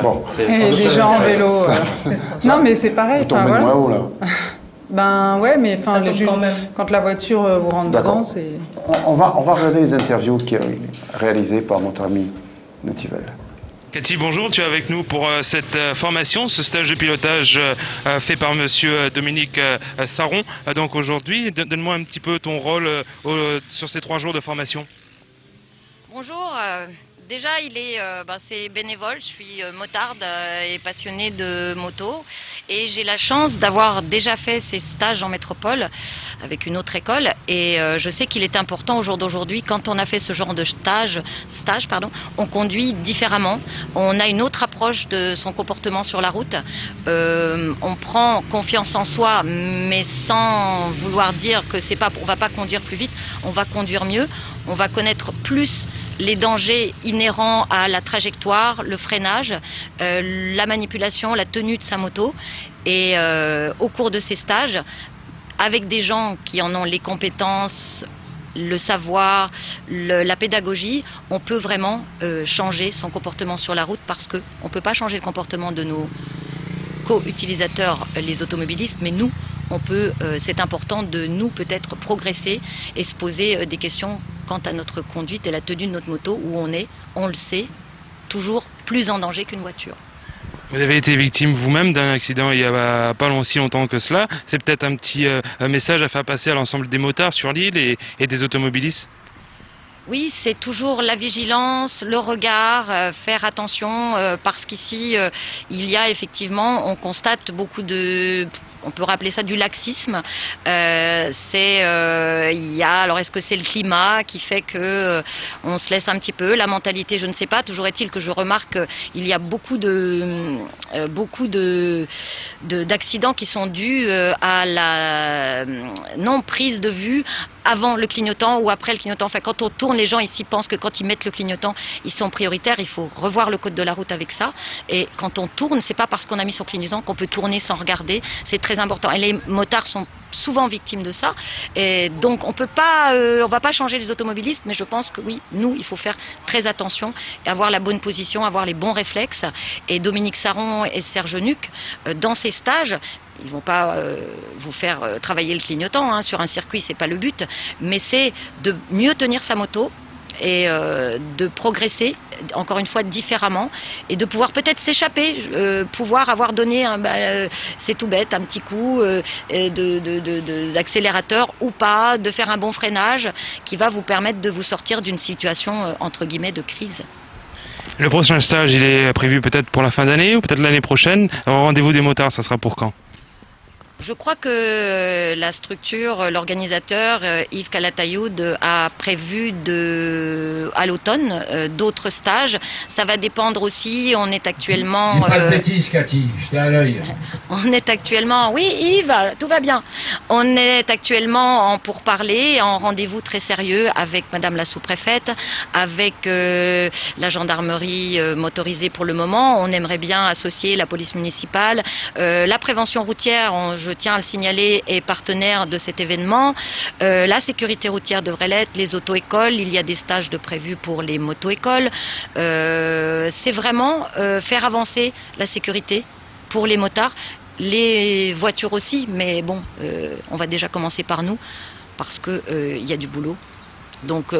Bon. Et des gens en vélo. Non, mais c'est pareil. Vous tombez de moins haut, là. Ben ouais, mais quand la voiture vous rentre dedans, c'est... On va regarder les interviews réalisées par notre ami Nativel. Cathy, bonjour, tu es avec nous pour cette formation, ce stage de pilotage fait par monsieur Dominique Saron. Donc aujourd'hui, donne-moi un petit peu ton rôle sur ces 3 jours de formation. Bonjour, déjà c'est bénévole, je suis motarde et passionnée de moto et j'ai la chance d'avoir déjà fait ces stages en métropole avec une autre école et je sais qu'il est important au jour d'aujourd'hui, quand on a fait ce genre de stage, on conduit différemment, on a une autre approche de son comportement sur la route, on prend confiance en soi mais sans vouloir dire que on va pas conduire plus vite, on va conduire mieux, on va connaître plus les dangers inhérents à la trajectoire, le freinage, la manipulation, la tenue de sa moto. Et au cours de ces stages, avec des gens qui en ont les compétences, le savoir, la pédagogie, on peut vraiment changer son comportement sur la route parce qu'on ne peut pas changer le comportement de nos co-utilisateurs, les automobilistes, mais nous, c'est important de nous peut-être progresser et se poser des questions quant à notre conduite et la tenue de notre moto, où on le sait, toujours plus en danger qu'une voiture. Vous avez été victime vous-même d'un accident il n'y a pas si longtemps que cela. C'est peut-être un petit message à faire passer à l'ensemble des motards sur l'île et des automobilistes. Oui, c'est toujours la vigilance, le regard, faire attention, parce qu'ici, il y a effectivement, on constate beaucoup on peut rappeler ça du laxisme. Alors est-ce que c'est le climat qui fait que on se laisse un petit peu, la mentalité, je ne sais pas. Toujours est-il que je remarque qu'il y a beaucoup d'accidents qui sont dus à la non prise de vue avant le clignotant ou après le clignotant. Enfin, quand on tourne, les gens ici pensent que quand ils mettent le clignotant, ils sont prioritaires. Il faut revoir le code de la route avec ça. Et quand on tourne, c'est pas parce qu'on a mis son clignotant qu'on peut tourner sans regarder. C'est très important. Et les motards sont souvent victimes de ça. Et donc, on va pas changer les automobilistes, mais je pense que oui, nous, il faut faire très attention et avoir la bonne position, avoir les bons réflexes. Et Dominique Saron et Serge Nuc, dans ces stages, ils ne vont pas vous faire travailler le clignotant, hein. Sur un circuit, c'est pas le but, mais c'est de mieux tenir sa moto, et de progresser, encore une fois différemment, et de pouvoir peut-être s'échapper, pouvoir avoir donné, c'est tout bête, un petit coup d'accélérateur ou pas, de faire un bon freinage qui va vous permettre de vous sortir d'une situation entre guillemets de crise. Le prochain stage, il est prévu peut-être pour la fin d'année ou peut-être l'année prochaine. Alors, rendez-vous des motards, ça sera pour quand? Je crois que la structure, l'organisateur, Yves Calatayoud, a prévu à l'automne d'autres stages. Ça va dépendre aussi, on est actuellement... Dis pas de bêtises, Cathy, j'étais à l'œil. On est actuellement... Oui, Yves, tout va bien. On est actuellement en pourparlers, en rendez-vous très sérieux avec Madame la sous-préfète, avec la gendarmerie motorisée pour le moment. On aimerait bien associer la police municipale, la prévention routière, je tiens à le signaler, est partenaire de cet événement. La sécurité routière devrait l'être, les auto-écoles, il y a des stages de prévus pour les moto-écoles. C'est vraiment faire avancer la sécurité pour les motards, les voitures aussi, mais bon, on va déjà commencer par nous, parce qu'il y a du boulot. Donc,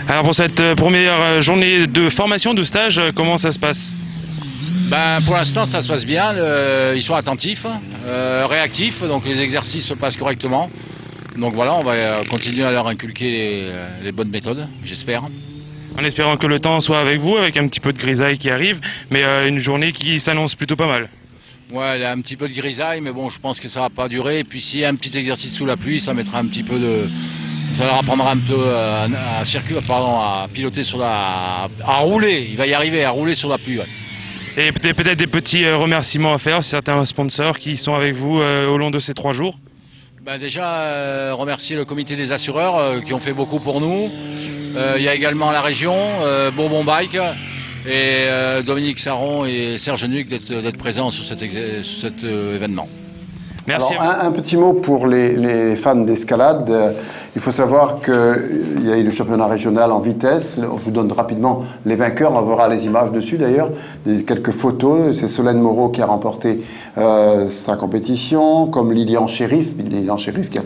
Alors pour cette première journée de formation, de stage, comment ça se passe ? Pour l'instant, ça se passe bien. Ils sont attentifs, réactifs, donc les exercices se passent correctement. Donc voilà, on va continuer à leur inculquer les bonnes méthodes, j'espère. En espérant que le temps soit avec vous, avec un petit peu de grisaille qui arrive, mais une journée qui s'annonce plutôt pas mal. Ouais, il y a un petit peu de grisaille, mais bon, je pense que ça va pas durer. Et puis s'il y a un petit exercice sous la pluie, ça mettra un petit peu de... Ça leur apprendra un peu à piloter à rouler. Il va y arriver, à rouler sur la pluie. Ouais. Et peut-être des petits remerciements à faire, certains sponsors qui sont avec vous au long de ces 3 jours. Déjà, remercier le comité des assureurs qui ont fait beaucoup pour nous. Il y a également la région, Bourbon Bike, et Dominique Saron et Serge Nuc d'être présents sur cet événement. Merci. Alors, un petit mot pour les fans d'escalade. Il faut savoir qu'il y a eu le championnat régional en vitesse. Je vous donne rapidement les vainqueurs. On verra les images dessus d'ailleurs. Quelques photos. C'est Solène Moreau qui a remporté sa compétition, comme Lilian Chérif. Lilian Chérif qui a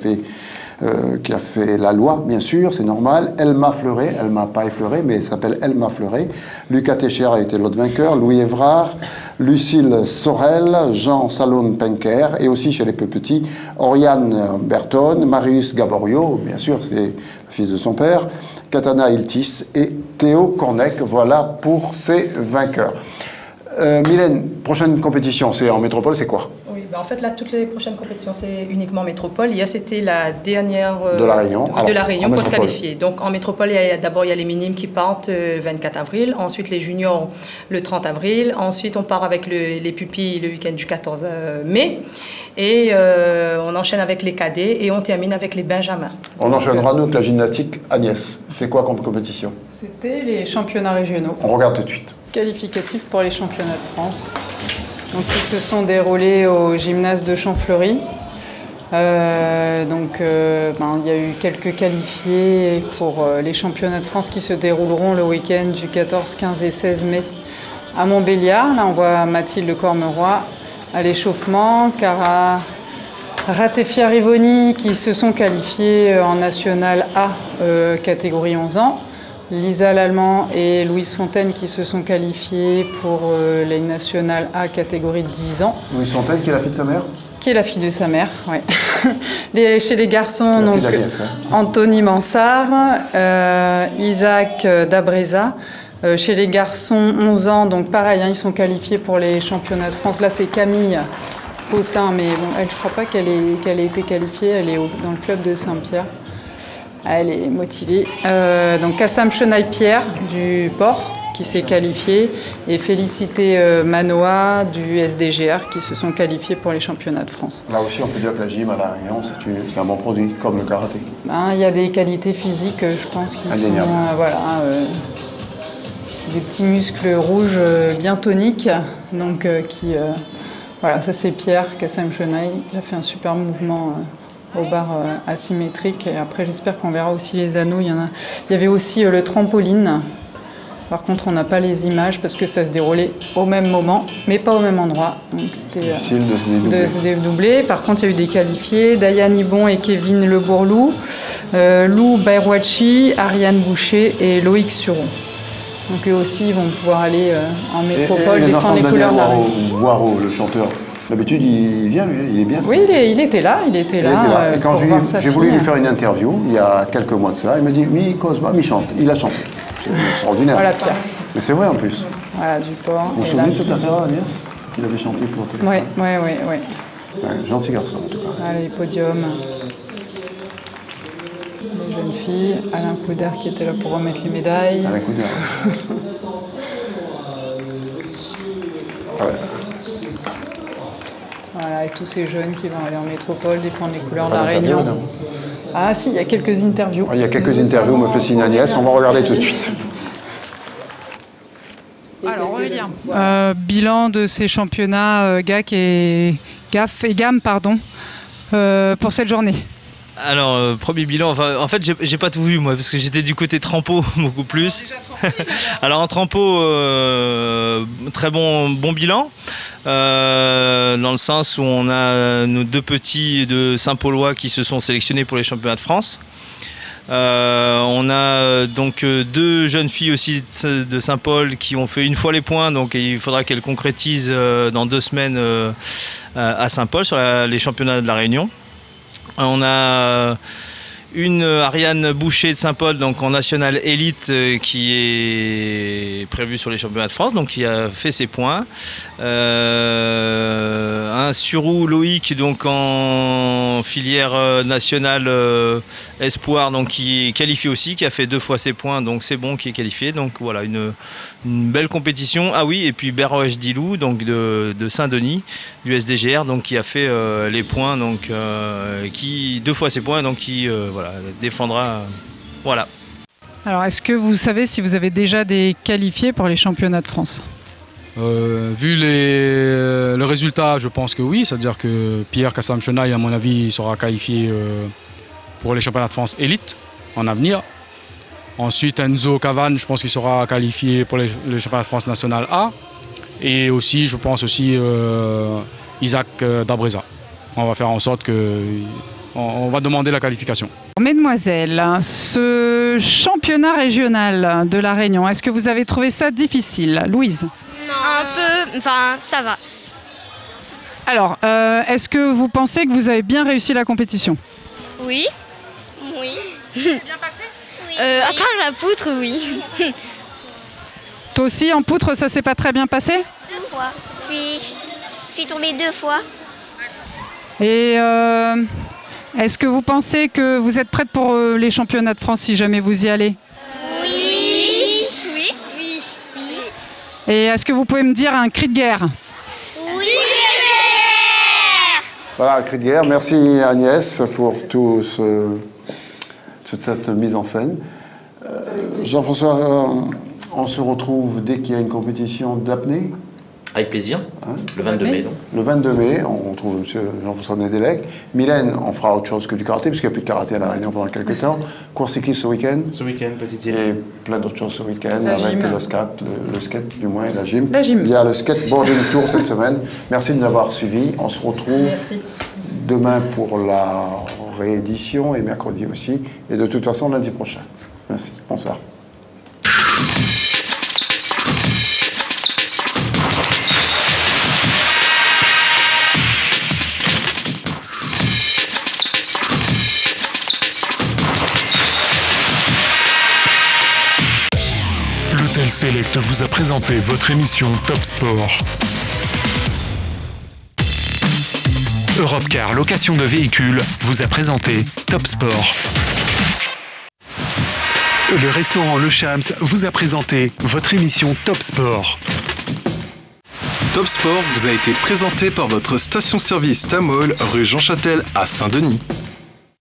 fait la loi, bien sûr, c'est normal. Elma Fleuret, elle m'a pas effleuré, mais elle s'appelle Elma Fleuret. Lucas Técher a été l'autre vainqueur. Louis Évrard, Lucille Sorel, Jean Salon-Penker, et aussi chez les peu petits, Oriane Berton, Marius Gaborio, bien sûr, c'est le fils de son père, Katana Iltis et Théo Cornec. Voilà pour ces vainqueurs. Mylène, prochaine compétition, c'est en métropole, c'est quoi? Oui, en fait, là, toutes les prochaines compétitions, c'est uniquement métropole. Hier, c'était la dernière de la Réunion, pour se qualifier. Donc, en métropole, d'abord, il y a les minimes qui partent le 24 avril. Ensuite, les juniors le 30 avril. Ensuite, on part avec les pupilles le week-end du 14 mai. Et on enchaîne avec les cadets et on termine avec les benjamins. On enchaînera, nous, avec la gymnastique. Agnès, c'est quoi comme compétition? C'était les championnats régionaux. On regarde tout de suite. Qualificatifs pour les championnats de France. Donc, ils se sont déroulés au gymnase de Champfleury. Il y a eu quelques qualifiés pour les championnats de France qui se dérouleront le week-end du 14, 15 et 16 mai à Montbéliard. Là, on voit Mathilde Cormeroy à l'échauffement, Cara Ratefia Rivoni qui se sont qualifiés en National A, catégorie 11 ans. Lisa Lallemand et Louise Fontaine qui se sont qualifiées pour les National A catégorie 10 ans. Louise Fontaine qui est la fille de sa mère? Qui est la fille de sa mère, oui. Chez les garçons, donc, Anthony Mansart, Isaac Dabreza. Chez les garçons 11 ans, donc pareil, ils sont qualifiés pour les championnats de France. Là, c'est Camille Potin, mais bon, elle, je ne crois pas qu'elle ait été qualifiée. Elle est dans le club de Saint-Pierre. Elle est motivée. Donc Kassam Chenaille-Pierre du Port qui s'est qualifié et Félicité Manoa du SDGR qui se sont qualifiés pour les championnats de France. Là aussi, on peut dire que la gym à La Réunion, c'est un bon produit, comme le karaté. Il y a des qualités physiques, je pense, qui sont des petits muscles rouges bien toniques. Donc, ça c'est Pierre Kassam Chenaille qui a fait un super mouvement. Au bar asymétrique. Et après, j'espère qu'on verra aussi les anneaux. Il y avait aussi le trampoline Par contre, on n'a pas les images parce que ça se déroulait au même moment, mais pas au même endroit. Donc c'était difficile de se dédoubler. Par contre, il y a eu des qualifiés, Diane Ibon et Kevin Le Bourlou, Lou Bayrouachi, Ariane Boucher et Loïc Suron. Donc eux aussi, ils vont pouvoir aller en métropole défendre les couleurs de la Réunion. Voiro, le chanteur. D'habitude, il vient, lui, il est bien. Oui, il était là. Il était là. Et quand j'ai voulu lui faire une interview, il y a quelques mois de cela, il m'a dit, Mi Cosma, mi chante. Il a chanté. C'est extraordinaire. Voilà, Pierre. Mais c'est vrai en plus. Voilà, Duport. Vous vous souvenez de cette affaire, Agnès, qu'il avait chanté pour Téléphone? Oui. C'est un gentil garçon, en tout cas. Voilà, les podiums. Les jeunes filles. Alain Couder qui était là pour remettre les médailles. Alain Couder. Voilà, et tous ces jeunes qui vont aller en métropole défendre les couleurs de la Réunion. Ah si, il y a quelques interviews. Il y a quelques interviews, me fait signe Agnès, on va regarder tout de suite. Alors, Aurélien. Bilan de ces championnats GAF et GAM, pour cette journée. Alors, premier bilan, en fait, j'ai pas tout vu moi, parce que j'étais du côté trampo beaucoup plus. Alors en trampo, très bon bilan, dans le sens où on a nos 2 petits de Saint-Paulois qui se sont sélectionnés pour les championnats de France. On a donc 2 jeunes filles aussi de Saint-Paul qui ont fait une fois les points, donc il faudra qu'elles concrétisent dans 2 semaines à Saint-Paul sur les championnats de la Réunion. On a une Ariane Boucher de Saint-Paul, donc en national élite, qui est prévue sur les championnats de France, donc qui a fait ses points. Un Surou Loïc, donc en filière nationale espoir, donc qui est qualifié aussi, qui a fait 2 fois ses points, donc c'est bon, qui est qualifié. Donc voilà, une belle compétition. Ah oui, et puis Berroche Dilou, donc de Saint-Denis, du SDGR, donc qui a fait les points, donc qui 2 fois ses points, donc qui voilà, défendra. Voilà. Alors, est-ce que vous savez si vous avez déjà des qualifiés pour les championnats de France? Vu le résultat, je pense que oui. C'est-à-dire que Pierre Kassam-Chenaille, à mon avis, sera qualifié pour les championnats de France élite en avenir. Ensuite, Enzo Cavane, je pense qu'il sera qualifié pour les championnats de France national A. Et aussi, je pense aussi Isaac Dabreza. On va faire en sorte que on va demander la qualification. Mesdemoiselles, ce championnat régional de la Réunion, est-ce que vous avez trouvé ça difficile? Louise? Non. Un peu, enfin ça va. Alors, est-ce que vous pensez que vous avez bien réussi la compétition? Oui. Oui. C'est bien passé? Oui. À part la poutre, oui. Toi aussi, en poutre, ça s'est pas très bien passé? 2 fois. Je suis tombée 2 fois. Et est-ce que vous pensez que vous êtes prête pour les championnats de France si jamais vous y allez? Oui. Oui. Oui. Oui. Et est-ce que vous pouvez me dire un cri de guerre? Oui. Voilà, cri de guerre. Merci Agnès pour toute cette mise en scène. Jean-François, on se retrouve dès qu'il y a une compétition d'apnée. Avec plaisir, le 22 mai. Donc. Le 22 mai, on retrouve M. Jean-François Nedelec. Mylène, on fera autre chose que du karaté, puisqu'il n'y a plus de karaté à La Réunion pendant quelques temps. Course cycliste ce week-end. Ce week-end, petite île. Et plein d'autres choses ce week-end, avec le skate du moins, et la gym. La gym. Il y a le skateboarding tour cette semaine. Merci de nous avoir suivis. On se retrouve demain pour la réédition et mercredi aussi. Et de toute façon, lundi prochain. Merci. Bonsoir. L'Hôtel Select vous a présenté votre émission Top Sport. Europcar Location de véhicules vous a présenté Top Sport. Le restaurant Le Chams vous a présenté votre émission Top Sport. Top Sport vous a été présenté par votre station-service Tamol, rue Jean Châtel à Saint-Denis.